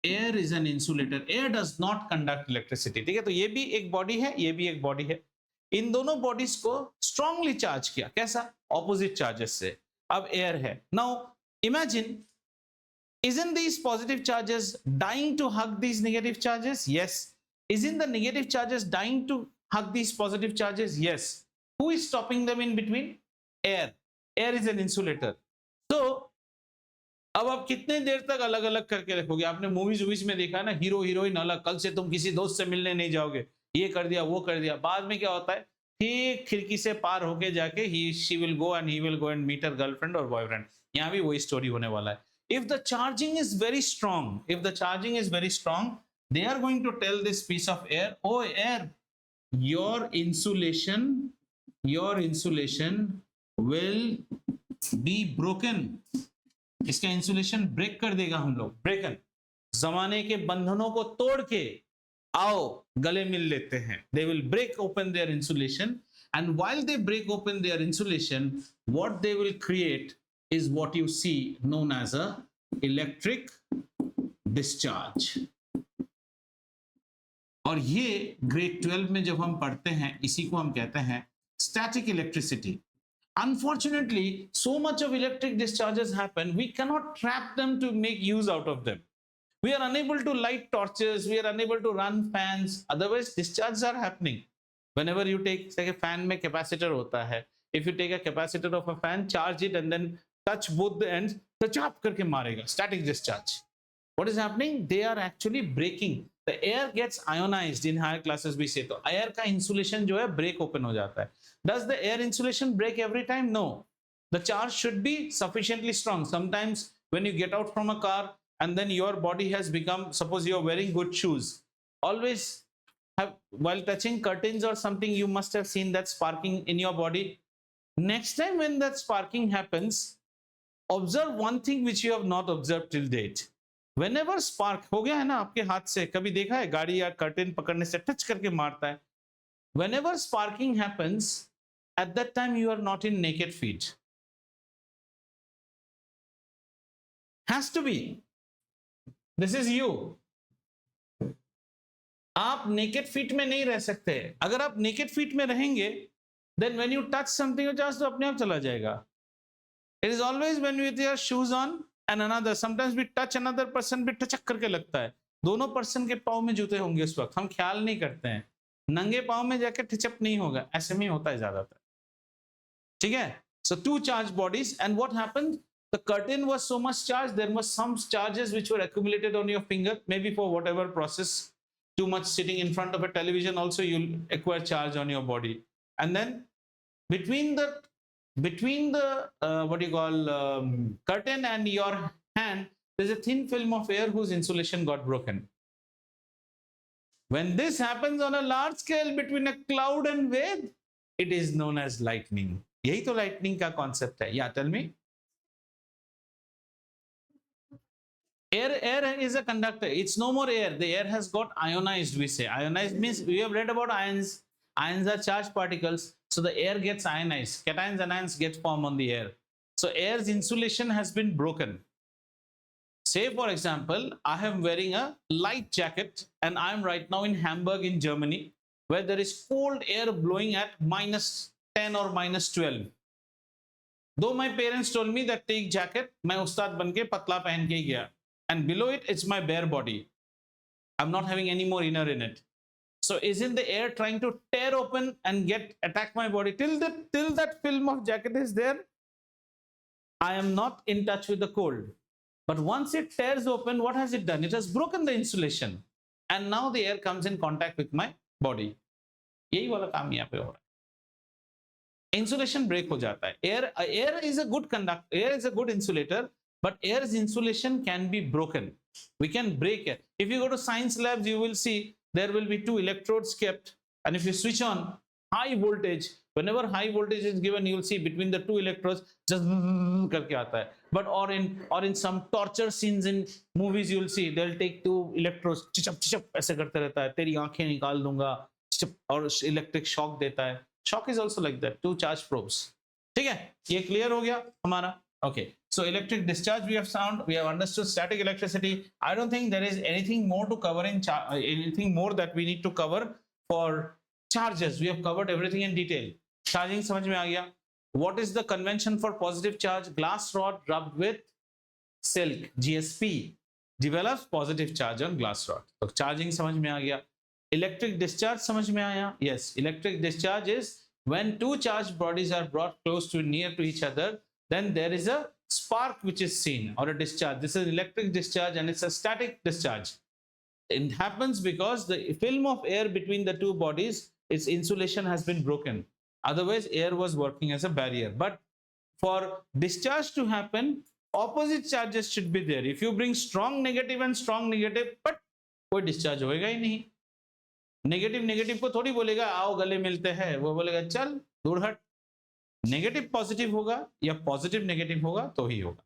Air is an insulator. Air does not conduct electricity. ठीक है, तो ये भी एक body है, ये भी एक body है. इन दोनों bodies को strongly charge किया. कैसा? Opposite charges से. अब air है. Now, imagine, isn't these positive charges dying to hug these negative charges? Yes. Isn't the negative charges dying to hug these positive charges? Yes. Who is stopping them in between? Air. Air is an insulator. So, अब आप कितने देर तक अलग अलग करके रखोगे? आपने movies में देखा ना, हीरो हीरोइन अलग, कल से तुम किसी दोस्त से मिलने नहीं जाओगे, ये कर दिया वो कर दिया. बाद में क्या होता है? ठीक खिड़की से पार होके जाके she will go and meet her girlfriend or boyfriend. यहाँ भी वही स्टोरी होने वाला है. If the charging is very strong, they are going to tell this piece of air, oh air, your insulation will be broken. इसका insulation break कर देगा हम लोग. ब्रेकन, जमाने के बंधनों को तोड़ के आओ गले मिल लेते हैं. They will break open their insulation, and while they break open their insulation, what they will create is what you see known as a electric discharge. और ये ग्रेड 12 में जब हम पढ़ते हैं, इसी को हम कहते हैं static electricity. Unfortunately, so much of electric discharges happen, we cannot trap them to make use out of them. We are unable to light torches, we are unable to run fans, otherwise discharges are happening. Whenever you take, say, a fan में capacitor होता है, if you take a capacitor of a fan, charge it and then touch both the ends, तो चाप करके मारेगा, static discharge. What is happening? They are actually breaking. The air gets ionized in higher classes we say. तो air का insulation जो है break open हो जाता है. Does the air insulation break every time? No. The charge should be sufficiently strong. Sometimes when you get out from a car and then your body has become, suppose you are wearing good shoes, always have, while touching curtains or something, you must have seen that sparking in your body. Next time when that sparking happens, observe one thing which you have not observed till date. Whenever spark हो गया है ना आपके हाथ से, कभी देखा है गाड़ी या कर्टेन पकड़ने से टच करके मारता है. Whenever sparking happens, at that time you are not in naked feet. Has to be. This is you. आप naked feet में नहीं रह सकते. अगर आप naked feet में रहेंगे, then when you touch something or charge, तो अपने आप चला जाएगा. It is always when with your shoes on and another. Sometimes we touch another person, भी टचक करके लगता है. दोनों पर्सन के पाँव में जूते होंगे उस वक्त, हम ख्याल नहीं करते हैं. नंगे पाँव में जाके टचअप नहीं होगा, ऐसे में होता है ज्यादातर. ठीक है? So two charged bodies, and what happened? The curtain was so much charged, there was some charges which were accumulated on your finger, maybe for whatever process. Too much sitting in front of a television also you'll acquire charge on your body. And then between the what you call curtain and your hand, there's a thin film of air whose insulation got broken. When this happens on a large scale between a cloud and wave, it is known as lightning. यही तो lightning का concept है. Yeah, tell me. Air is a conductor. It's no more air. The air has got ionized, we say. Ionized means we have read about ions. Ions are charged particles. So the air gets ionized. Cations and ions get formed on the air. So air's insulation has been broken. Say, for example, I am wearing a light jacket and I am right now in Hamburg in Germany, where there is cold air blowing at -10 or -12. Though my parents told me that take jacket, मैं उस्ताद बनके पतला पहन के गया. And below it, it's my bare body. I'm not having any more inner in it. So isn't the air trying to tear open and attack my body? Till that film of jacket is there, I am not in touch with the cold. But once it tears open, what has it done? It has broken the insulation. And now the air comes in contact with my body. यही वाला काम यहाँ पे हो रहा है. Insulation break हो जाता है. Air is a good conductor. Air is a good insulator. But air's insulation can be broken. We can break it. If you go to science labs, you will see there will be two electrodes kept, and if you switch on high voltage, whenever high voltage is given, you will see between the two electrodes just करके आता है. But or in some torture scenes in movies, you will see they'll take two electrodes चिचप चिचप ऐसे करते रहता है, तेरी आंखें निकाल दूंगा चिचप, और इलेक्ट्रिक शॉक देता है. Shock is also like that, two charge probes. ठीक है, ये क्लियर हो गया हमारा. Okay, so electric discharge we have found, we have understood static electricity. I don't think there is anything more to cover in anything more that we need to cover for charges. We have covered everything in detail. Charging समझ में आ गया. What is the convention for positive charge? Glass rod rubbed with silk, GSP, develops positive charge on glass rod. तो charging समझ में आ गया. Electric discharge समझ में आया? Yes, electric discharge is when two charged bodies are brought close to near to each other, then there is a spark which is seen, or a discharge. This is electric discharge, and it's a static discharge. It happens because the film of air between the two bodies, its insulation has been broken. Otherwise, air was working as a barrier. But for discharge to happen, opposite charges should be there. If you bring strong negative and strong negative, but कोई discharge होएगा ही नहीं. Negative negative को थोड़ी बोलेगा आओ गले मिलते हैं, वो बोलेगा चल दूर हट. नेगेटिव पॉजिटिव होगा या पॉजिटिव नेगेटिव होगा तो ही होगा.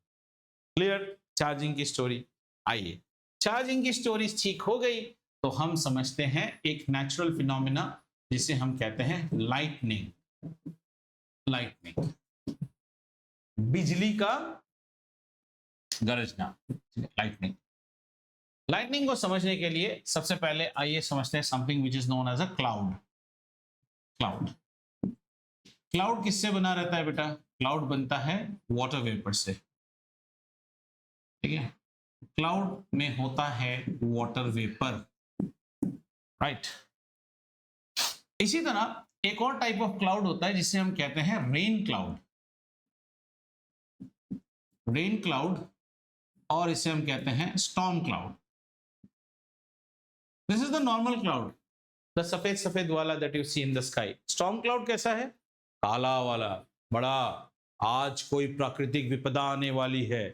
क्लियर चार्जिंग की स्टोरी. आइए, चार्जिंग की स्टोरी ठीक हो गई तो हम समझते हैं एक नेचुरल फिनोमेना जिसे हम कहते हैं लाइटनिंग. लाइटनिंग, बिजली का गरजना. लाइटनिंग. लाइटनिंग को समझने के लिए सबसे पहले आइए समझते हैं something which is known as a cloud. Cloud. Cloud किससे बना रहता है बेटा? क्लाउड बनता है वाटर वेपर से. ठीक है, क्लाउड में होता है वाटर वेपर. राइट. इसी तरह एक और टाइप ऑफ क्लाउड होता है जिसे हम कहते हैं रेन क्लाउड. रेन क्लाउड, और इसे हम कहते हैं storm cloud. This is the normal cloud, the सफेद सफेद वाला that you see in the sky. Storm cloud कैसा है? काला वाला, बड़ा, आज कोई प्राकृतिक विपदा आने वाली है,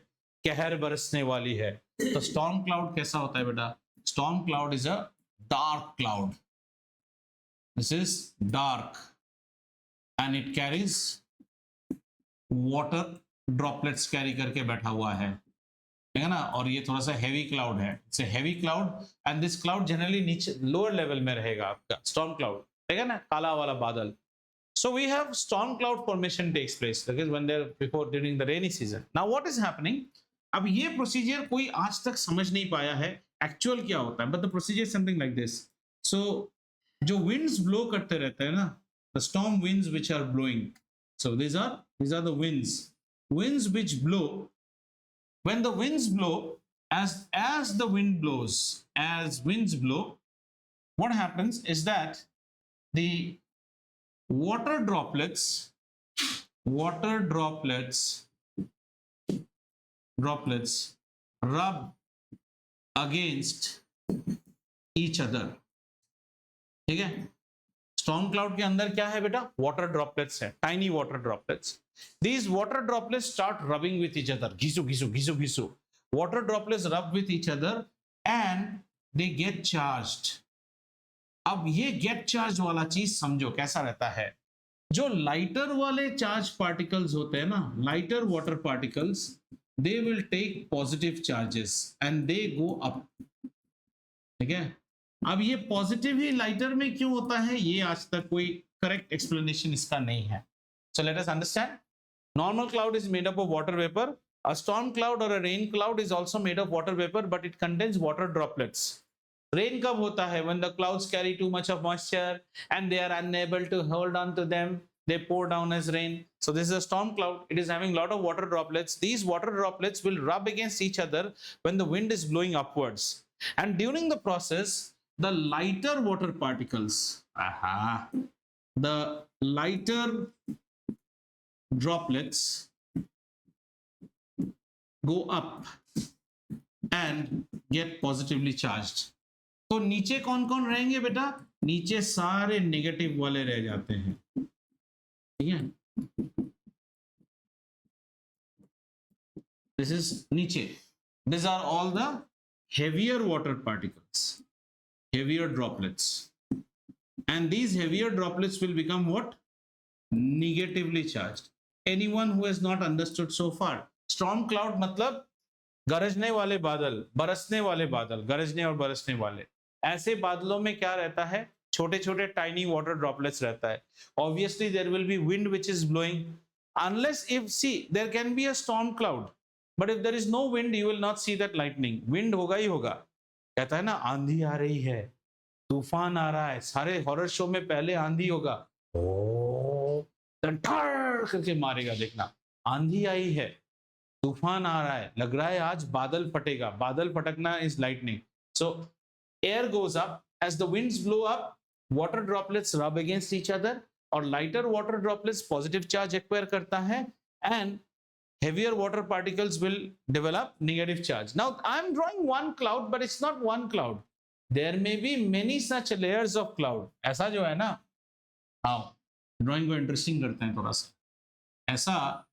कहर बरसने वाली है. तो स्टॉर्म क्लाउड कैसा होता है बेटा? Storm cloud is a dark cloud. This is dark and it carries water droplets carry करके बैठा हुआ है. ठीक है ना. और ये थोड़ा सा हेवी क्लाउड है. It's a heavy cloud and this cloud generally नीचे लोअर लेवल में रहेगा आपका स्टॉर्म क्लाउड. ठीक है ना, काला वाला बादल. So we have storm cloud formation takes place because when they're before during the rainy season. Now what is happening? अब ये प्रोसीजर कोई आज तक समझ नहीं पाया है एक्चुअल क्या होता है. But the procedure is something like this. So जो winds blow करते रहते हैं ना, the storm winds which are blowing. So these are the winds which blow. When the winds blow, as the wind blows, as winds blow, what happens is that the water droplets rub against each other. ठीक है. Storm cloud के अंदर क्या है बेटा? Water droplets है, tiny water droplets. These water droplets start rubbing with each other. घिसो घिसो घिसो घिसो. Water droplets rub with each other and they get charged. अब ये गेट चार्ज वाला चीज समझो कैसा रहता है. जो लाइटर वाले चार्ज पार्टिकल्स होते हैं ना, lighter water particles, they will take positive charges and they go up. ठीक है. अब ये पॉजिटिव ही लाइटर में क्यों होता है, ये आज तक कोई करेक्ट एक्सप्लेनेशन इसका नहीं है. So let us understand. Normal cloud is made up of water vapour. A storm cloud or a rain cloud is also made of water vapor, but it contains water droplets. Rain कब होता है? When the clouds carry too much of moisture and they are unable to hold on to them, they pour down as rain. So this is a storm cloud. It is having a lot of water droplets. These water droplets will rub against each other when the wind is blowing upwards. And during the process, the lighter water particles, the lighter droplets go up and get positively charged. तो नीचे कौन कौन रहेंगे बेटा? नीचे सारे negative वाले रह जाते हैं. ठीक है. दिस इज नीचे. These are all the heavier water particles. heavier droplets, and these heavier droplets will become what? Negatively charged. Anyone who has not understood so far? Storm cloud मतलब गरजने वाले बादल, बरसने वाले बादल, गरजने और बरसने वाले। ऐसे बादलों में क्या रहता है? छोटे छोटे टाइनी वाटर ड्रॉपलेट्स रहता है। Obviously there will be wind which is blowing, unless if see there can be a storm cloud, but if there is no wind you will not see that lightning. Wind होगा ही होगा। कहता है ना आंधी आ रही है, तूफान आ रहा है, सारे हॉरर शो में पहले आंधी होगा, ओ करके मारेगा, देखना आंधी आई है, तूफान आ रहा है, लग रहा है आज बादल फटेगा, बादल फटकना is lightning. So air goes up as the winds blow up, water droplets rub against each other, और lighter water droplets positive charge acquire करता है, and heavier water particles will develop negative charge. Now I am drawing one cloud, but it's not one cloud. There may be many such layers of cloud. ऐसा जो है ना, हाँ drawing को interesting करते हैं थोड़ा सा, ऐसा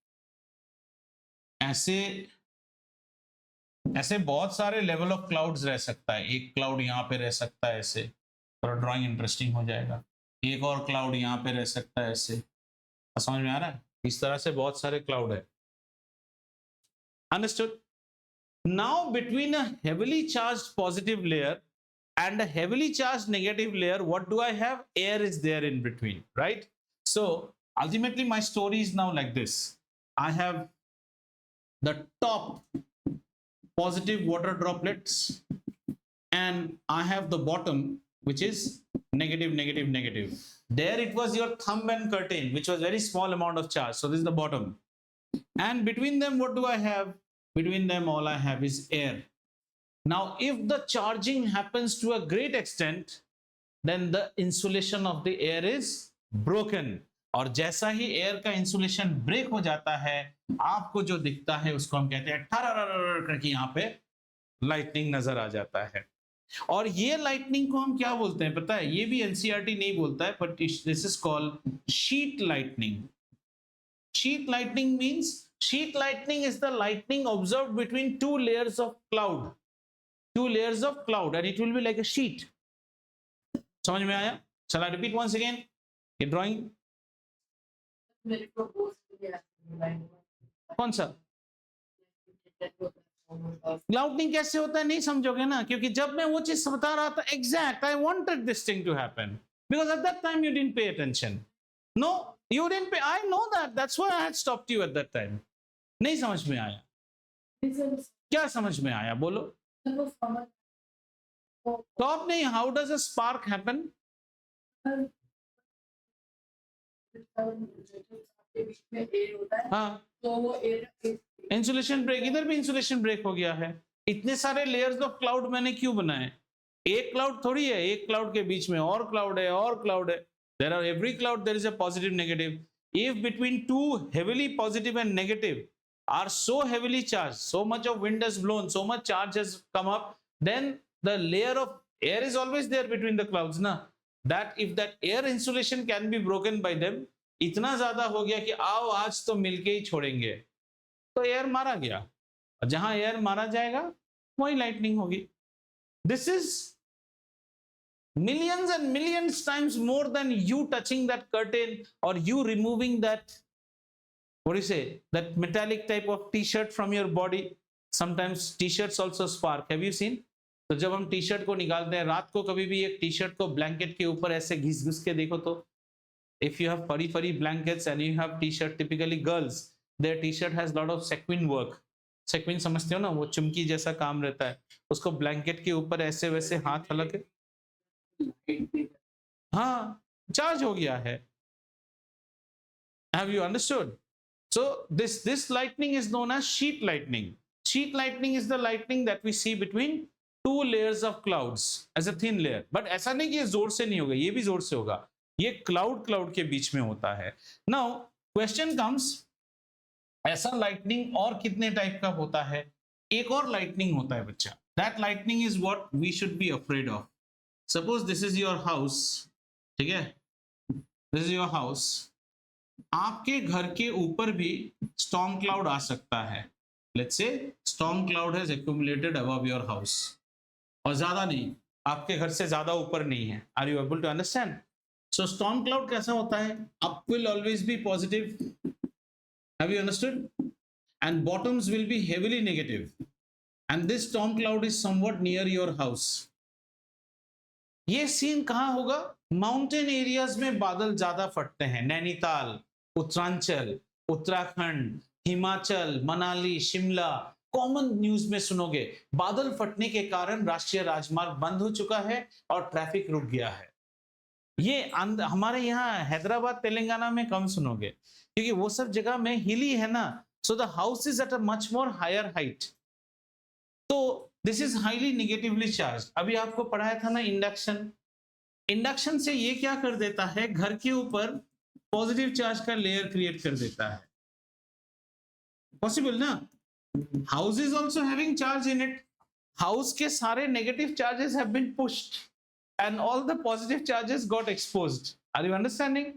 ऐसे ऐसे बहुत सारे लेवल ऑफ क्लाउड्स रह सकता है. एक क्लाउड यहाँ पे रह सकता है ऐसे, थोड़ा ड्राइंग इंटरेस्टिंग हो जाएगा. एक और क्लाउड यहाँ पे रह सकता है ऐसे. समझ में आ रहा है? इस तरह से बहुत सारे क्लाउड है. Understood? Now between a heavily charged positive layer and a heavily charged negative layer, what do I have? Air is there in between, right? So ultimately my story is now like this. I have the top positive water droplets and I have the bottom which is negative, negative, negative. There it was your thumb and curtain, which was very small amount of charge. So this is the bottom. And between them, what do I have? Between them, all I have is air. Now, if the charging happens to a great extent, then the insulation of the air is broken. और जैसा ही air का insulation break हो जाता है, आपको जो दिखता है उसको हम कहते हैं ठररररर करके यहाँ पे लाइटनिंग नजर आ जाता है. और ये लाइटनिंग को हम क्या बोलते हैं पता है? ये भी एनसीईआरटी नहीं बोलता है, but this is called sheet lightning. Sheet lightning means, sheet lightning is the lightning observed between two layers of cloud. Two layers of cloud and it will be like a sheet. समझ में आया? Shall I repeat once again? ये drawing कौन सा clouding कैसे होता है नहीं समझोगे ना, क्योंकि जब मैं वो चीज बता रहा था exact, I wanted this thing to happen because at that time you didn't pay attention. No you didn't pay, I know that, that's why I had stopped you at that time. नहीं समझ में आया? क्या समझ में आया बोलो? Stop नहीं, how does a spark happen? हाँ, इंसुलेशन ब्रेक. इधर भी इंसुलेशन ब्रेक हो गया है. इतने सारे लेयर्स ऑफ क्लाउड मैंने क्यों बनाए? एक क्लाउड थोड़ी है, एक क्लाउड के बीच में और क्लाउड है और क्लाउड है. There are every cloud there is a positive negative. If between two heavily positive and negative are so heavily charged, so much of wind has blown, so much charge has come up, then the layer of air is always there between the clouds na, that if that air insulation can be broken by them, इतना ज्यादा हो गया कि आओ आज तो मिलके ही छोड़ेंगे, तो एयर मारा गया. और जहां एयर मारा जाएगा वही लाइटनिंग होगी. This is millions and millions times more than you touching that curtain or you removing that, what do you say, that metallic type of t-shirt from your body. Sometimes t-shirts also spark. Have you seen? तो जब हम T-shirt को निकालते हैं रात को, कभी भी एक टी-शर्ट को ब्लैंकेट के ऊपर ऐसे घिस-घिस के देखो तो, if you have furry blankets and you have t-shirt, typically girls, their t-shirt has lot of sequin work. sequin समझते हो ना, वो चुमकी जैसा काम रहता है. उसको ब्लैंकेट के ऊपर ऐसे वैसे हाथ हला के, हाँ चार्ज हो गया है. Have you understood? So this lightning is known as sheet lightning. Sheet lightning is the lightning that we see between two layers of clouds as a thin layer. But ऐसा नहीं कि ये जोर से नहीं होगा, ये भी जोर से होगा. ये क्लाउड के बीच में होता है. Now question comes, ऐसा lightning और कितने टाइप का होता है? एक और lightning होता है बच्चा. That lightning is what we should be afraid of. Suppose this is your house, ठीक है? This is your house. आपके घर के ऊपर भी storm cloud आ सकता है. Let's say storm cloud has accumulated above your house. और ज्यादा नहीं, आपके घर से ज्यादा ऊपर नहीं है. Are you able to understand? So storm cloud कैसा होता है? Up will always be positive. Have you understood? And bottoms will be heavily negative. And this storm cloud is somewhat near your house. ये scene कहां होगा? Mountain areas में बादल ज्यादा फटते हैं. नैनीताल, उत्तरांचल, उत्तराखंड, हिमाचल, मनाली, शिमला. कॉमन न्यूज में सुनोगे बादल फटने के कारण राष्ट्रीय राजमार्ग बंद हो चुका है और ट्रैफिक रुक गया है. ये हमारे यहाँ हैदराबाद, तेलंगाना में कम सुनोगे क्योंकि वो सब जगह में हिली है ना. So the house is at a much more higher height. तो this is highly negatively charge. अभी आपको पढ़ाया था ना इंडक्शन. इंडक्शन से ये क्या कर देता है? घर के ऊपर पॉजिटिव चार्ज का लेयर क्रिएट कर देता है. पॉसिबल ना? House is also having charge in it. House के सारे negative charges have been pushed and all the positive charges got exposed. Are you understanding?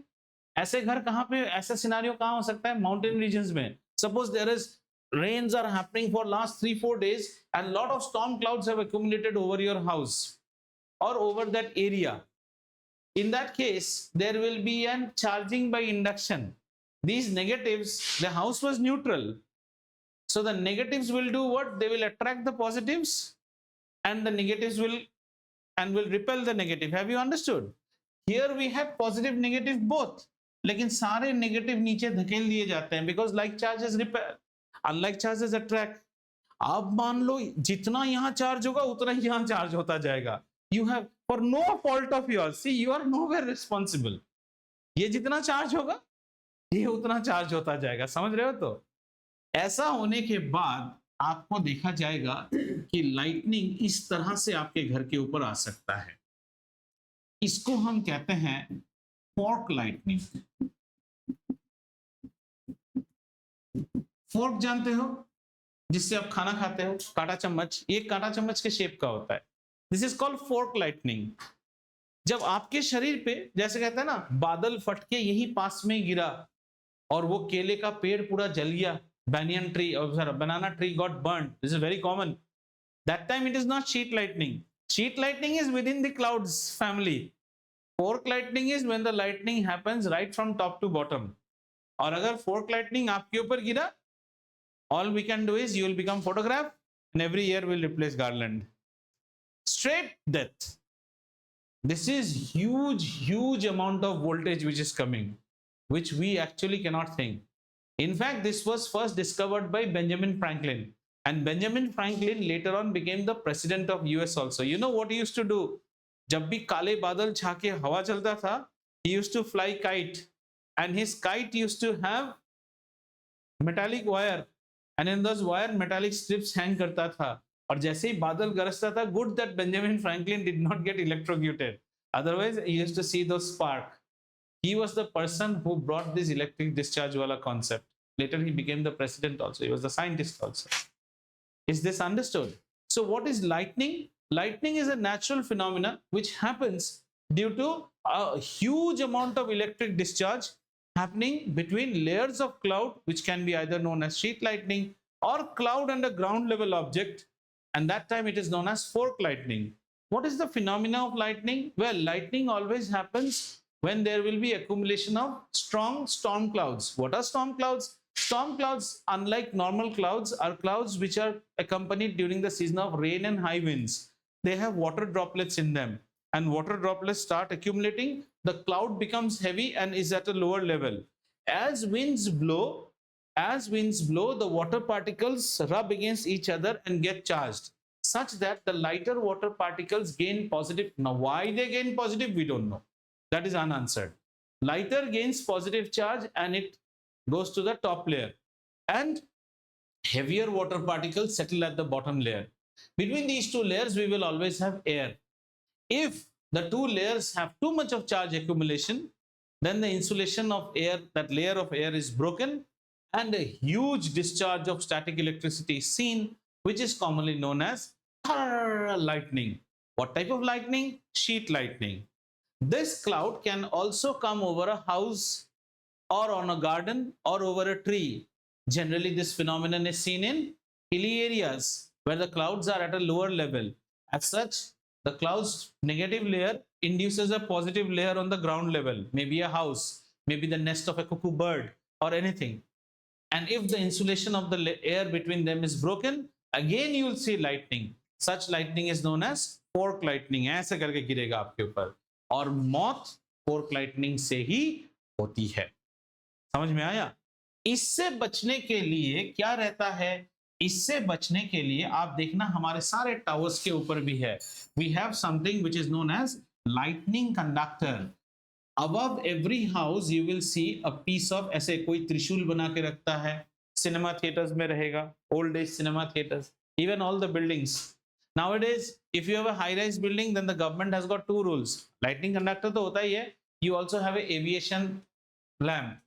ऐसे घर कहां पे, ऐसा सिनेरियो कहां हो सकता है? माउंटेन रीजन्स में. Suppose there is rains are happening for last 3-4 days and lot of storm clouds have accumulated over your house or over that area. In that case there will be an charging by induction. These negatives, the house was neutral, so the negatives will do what? They will attract the positives and the negatives will repel the negative. Have you understood? Here we have positive negative both, लेकिन सारे negative नीचे धकेल दिए जाते हैं because like charges repel, unlike charges attract. अब मान लो जितना यहाँ चार्ज होगा उतना ही यहाँ चार्ज होता जाएगा. You have, for no fault of yours, see you are nowhere responsible. ये जितना चार्ज होगा ये उतना चार्ज होता जाएगा. समझ रहे हो? तो ऐसा होने के बाद आपको देखा जाएगा कि लाइटनिंग इस तरह से आपके घर के ऊपर आ सकता है. इसको हम कहते हैं फोर्क लाइटनिंग. फोर्क जानते हो? जिससे आप खाना खाते हो, कांटा चम्मच. ये कांटा चम्मच के शेप का होता है. This is called fork lightning. जब आपके शरीर पे, जैसे कहते हैं ना, बादल फट के यही पास में गिरा और वो केले का पेड़ पूरा जल गया. Banyan tree or banana tree got burnt. This is very common. That time it is not sheet lightning. Sheet lightning is within the clouds family. Fork lightning is when the lightning happens right from top to bottom. और अगर fork lightning आपके ऊपर गिरा, all we can do is you will become photograph and every year will replace garland. Straight death. This is huge amount of voltage which is coming, which we actually cannot think. In fact, this was first discovered by Benjamin Franklin, and Benjamin Franklin later on became the president of US also. You know what he used to do? जब भी काले बादल छा के हवा चलता था, he used to fly kite, and his kite used to have metallic wire, and in those wire metallic strips hang करता था. और जैसे ही बादल गरजता था, good that Benjamin Franklin did not get electrocuted. Otherwise, he used to see those spark. He was the person who brought this electric discharge wala concept. Later he became the president also. He was the scientist also. Is this understood? So what is lightning? Lightning is a natural phenomenon which happens due to a huge amount of electric discharge happening between layers of cloud, which can be either known as sheet lightning or cloud and a ground level object. And that time it is known as fork lightning. What is the phenomena of lightning? Well, lightning always happens when there will be accumulation of strong storm clouds. What are storm clouds? Storm clouds, unlike normal clouds, are clouds which are accompanied during the season of rain and high winds. They have water droplets in them, and water droplets start accumulating. The cloud becomes heavy and is at a lower level. As winds blow, the water particles rub against each other and get charged, such that the lighter water particles gain positive. Now, why they gain positive, we don't know. That is unanswered. Lighter gains positive charge and it goes to the top layer, and heavier water particles settle at the bottom layer. Between these two layers, we will always have air. If the two layers have too much of charge accumulation, then the insulation of air, that layer of air, is broken and a huge discharge of static electricity is seen, which is commonly known as lightning. What type of lightning? Sheet lightning. This cloud can also come over a house or on a garden or over a tree. Generally, this phenomenon is seen in hilly areas where the clouds are at a lower level. As such, The cloud's negative layer induces a positive layer on the ground level, maybe a house, maybe the nest of a cuckoo bird or anything. And if the insulation of the air between them is broken, again you will see lightning. Such lightning is known as fork lightning. ऐसे करके गिरेगा आपके ऊपर, और मौत fork lightning से ही होती है. समझ में आया? इससे बचने के लिए क्या रहता है? इससे बचने के लिए आप देखना हमारे सारे टावर्स के ऊपर भी है. We have something which is known as lightning conductor. Above every house you will see a piece of, ऐसे कोई त्रिशूल बना के रखता है. सिनेमा थिएटर्स में रहेगा, old age cinema theatres, even all the buildings. Nowadays, if you have a high-rise building, then the government has got two rules. Lightning conductor तो होता ही है. You also have a aviation lamp.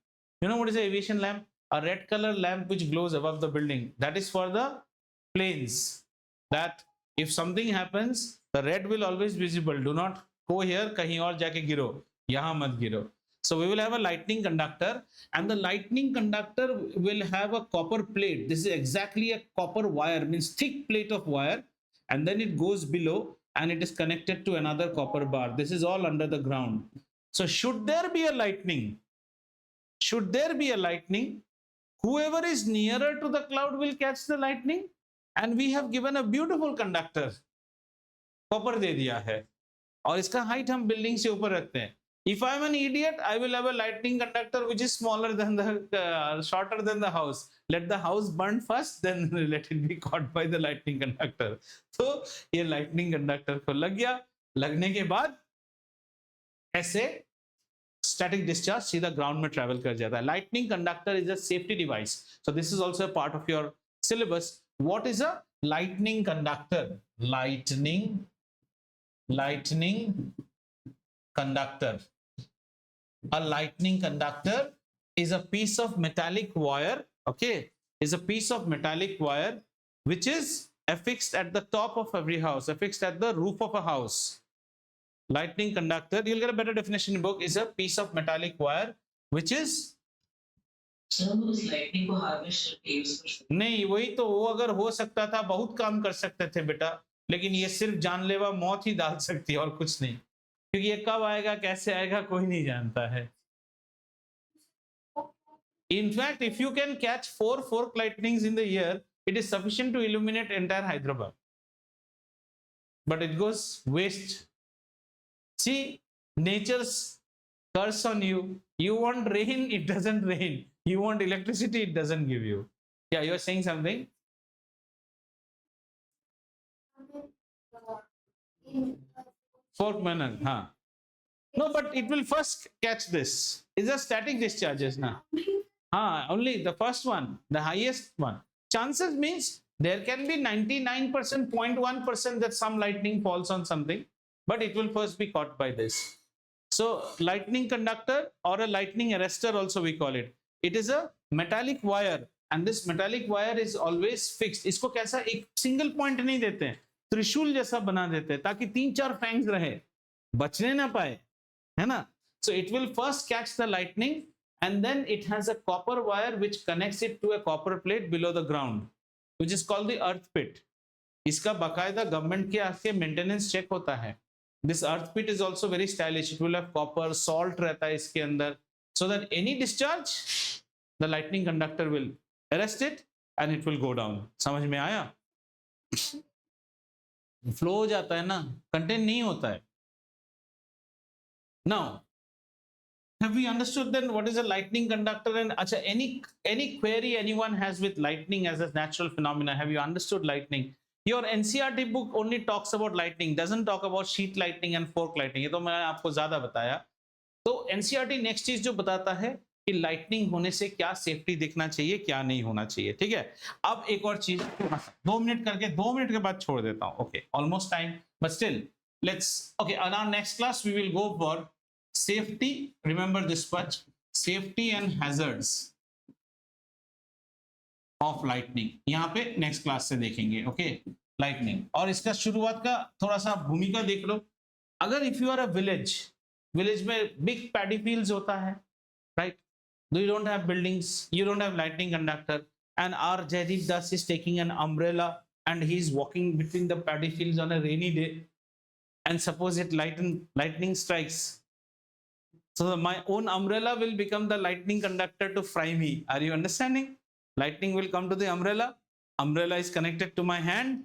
You know what is an aviation lamp? A red color lamp which glows above the building. That is for the planes. That if something happens, the red will always visible. Do not go here. कहीं और जाके गिरो. यहाँ मत गिरो. So we will have a lightning conductor, and the lightning conductor will have a copper plate. This is exactly a copper wire, means thick plate of wire, and then it goes below and it is connected to another copper bar. This is all under the ground. So should there be a lightning, whoever is nearer to the cloud will catch the lightning, and we have given a beautiful conductor. Copper दे दिया है, और इसका height हम building से ऊपर रखते हैं. If I am an idiot, I will have a lightning conductor which is smaller than the shorter than the house. Let the house burn first, then let it be caught by the lightning conductor. तो ये lightning conductor को लग गया. लगने के बाद ऐसे static discharge सीधा ground में travel कर जाता है. Lightning conductor is a safety device. So this is also a part of your syllabus. What is a lightning conductor? Lightning conductor. A lightning conductor is a piece of metallic wire, okay, is a piece of metallic wire which is affixed at the top of every house, affixed at the roof of a house. Lightning conductor, you'll get a better definition in book, is a piece of metallic wire which is, उस lightning को harvest करके use कर सकते. नहीं, वही तो, वो अगर हो सकता था बहुत काम कर सकते थे बेटा, लेकिन ये सिर्फ जानलेवा मौत ही डाल सकती है और कुछ नहीं, क्योंकि ये कब आएगा कैसे आएगा कोई नहीं जानता है. In fact, if you can catch 4 fork lightnings in the year, it is sufficient to illuminate entire Hyderabad. But it goes waste. See, nature's curse on you. You want rain, it doesn't rain. You want electricity, it doesn't give you. Yeah, you are saying something? Fork manner, huh? No, but it will first catch this. It's a static discharges now. Only the first one, the highest one. Chances means there can be 99%, 0.1% that some lightning falls on something, but it will first be caught by this. So lightning conductor or a lightning arrestor also we call it. It is a metallic wire, and this metallic wire is always fixed. इसको कैसा एक single point नहीं देते हैं, त्रिशूल जैसा बना देते हैं ताकि 3-4 fangs रहे, बचने ना पाए, है ना? So it will first catch the lightning, and then it has a copper wire which connects it to a copper plate below the ground, which is called the earth pit. इसका बाकायदा government के आके maintenance check होता है. This earth pit is also very stylish. It will have copper, salt रहता है इसके अंदर, so that any discharge, the lightning conductor will arrest it and it will go down. समझ में आया? फ्लो हो जाता है ना, कंटेंट नहीं होता है. Now, have we understood then what is a lightning conductor? And acha, any query anyone has with lightning as a natural phenomena? Have you understood lightning? Your NCERT book only talks about lightning, doesn't talk about sheet lightning and fork lightning. ये तो मैं आपको ज्यादा बताया. तो NCERT next चीज जो बताता है कि लाइटनिंग होने से क्या सेफ्टी दिखना चाहिए, क्या नहीं होना चाहिए. ठीक है, अब एक और चीज 2 मिनट करके 2 मिनट के बाद छोड़ देता हूं. Okay, almost time, but still let's, okay, on our next class we will go for safety. Remember this much: safety and hazards of lightning. यहाँ पे नेक्स्ट क्लास से देखेंगे. ओके, लाइटनिंग, और इसका शुरुआत का थोड़ा सा भूमिका देख लो. अगर if you are a village में बिग पैडी फील्ड्स होता है, right? You don't have buildings, you don't have lightning conductor, and our Jaideep Das is taking an umbrella and he is walking between the paddy fields on a rainy day. and suppose it lightning strikes, so my own umbrella will become the lightning conductor to fry me. Are you understanding? Lightning will come to the umbrella. Umbrella is connected to my hand.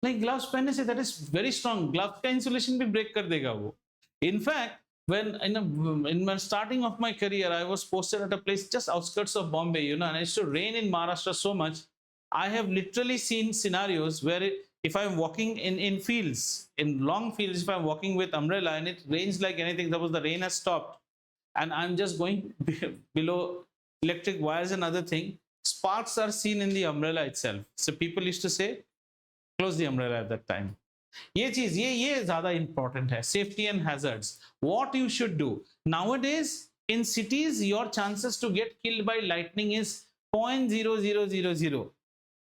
Like gloves पहनने से, that is very strong. Glove का insulation भी break कर देगा वो. In fact, when in my starting of my career, I was posted at a place just outskirts of Bombay, you know, and it used to rain in Maharashtra so much. I have literally seen scenarios where if I'm walking in fields, in long fields, if I'm walking with umbrella and it rains like anything, suppose the rain has stopped and I'm just going below electric wires and other thing, sparks are seen in the umbrella itself. So people used to say, close the umbrella at that time. ये चीज ये ज्यादा important है. Safety and hazards. What you should do nowadays in cities, your chances to get killed by lightning is 0.0000,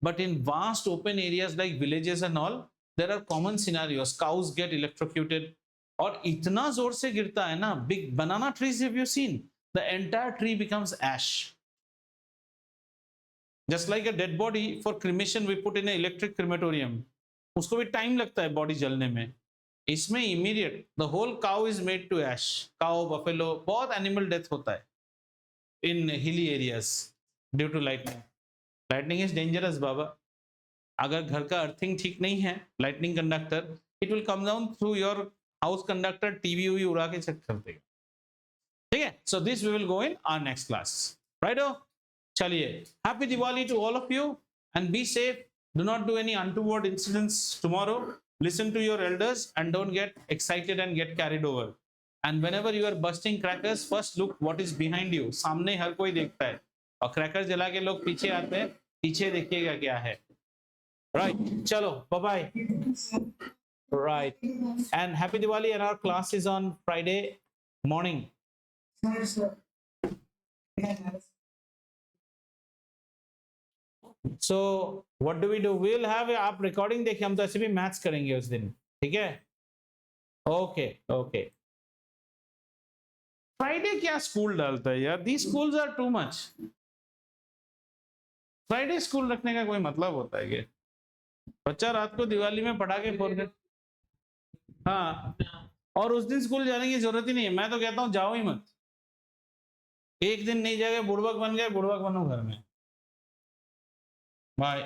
but in vast open areas like villages and all, there are common scenarios. Cows get electrocuted, और इतना जोर से गिरता है ना. Big banana trees, have you seen? The entire tree becomes ash. Just like a dead body, for cremation we put in an electric crematorium. उसको भी time लगता है बॉडी जलने में. इसमें immediate the whole cow is made to ash. Cow, buffalo, बहुत animal death होता है in hilly areas due to lightning. Lightning is dangerous बाबा. अगर घर का अर्थिंग ठीक नहीं है, lightning conductor, it will come down through your house conductor. TV वी उड़ा के चेक कर देगा. ठीक है. So this we will go in our next class. Right. चलिए, happy Diwali to all of you and be safe. Do not do any untoward incidents tomorrow. Listen to your elders and don't get excited and get carried over. And whenever you are bursting crackers, first look what is behind you. सामने हर कोई देखता है, और cracker जला के लोग पीछे आते हैं. पीछे देखिएगा क्या है. Right. चलो, bye bye. Right. And happy Diwali. And our class is on Friday morning. So what do we do? We'll have आप recording देखिए. हम तो ऐसे भी मैथ्स करेंगे उस दिन. ठीक है. Okay okay. फ्राइडे क्या स्कूल डालता है यार. These schools are too much. Friday school रखने का कोई मतलब होता है क्या? बच्चा रात को दिवाली में पटाखे फोड़ के, हाँ, और उस दिन स्कूल जाने की जरूरत ही नहीं है. मैं तो कहता हूँ जाओ ही मत. एक दिन नहीं जाएगा, बुड़बक बन गए, बुड़बक बनो घर में. बाय.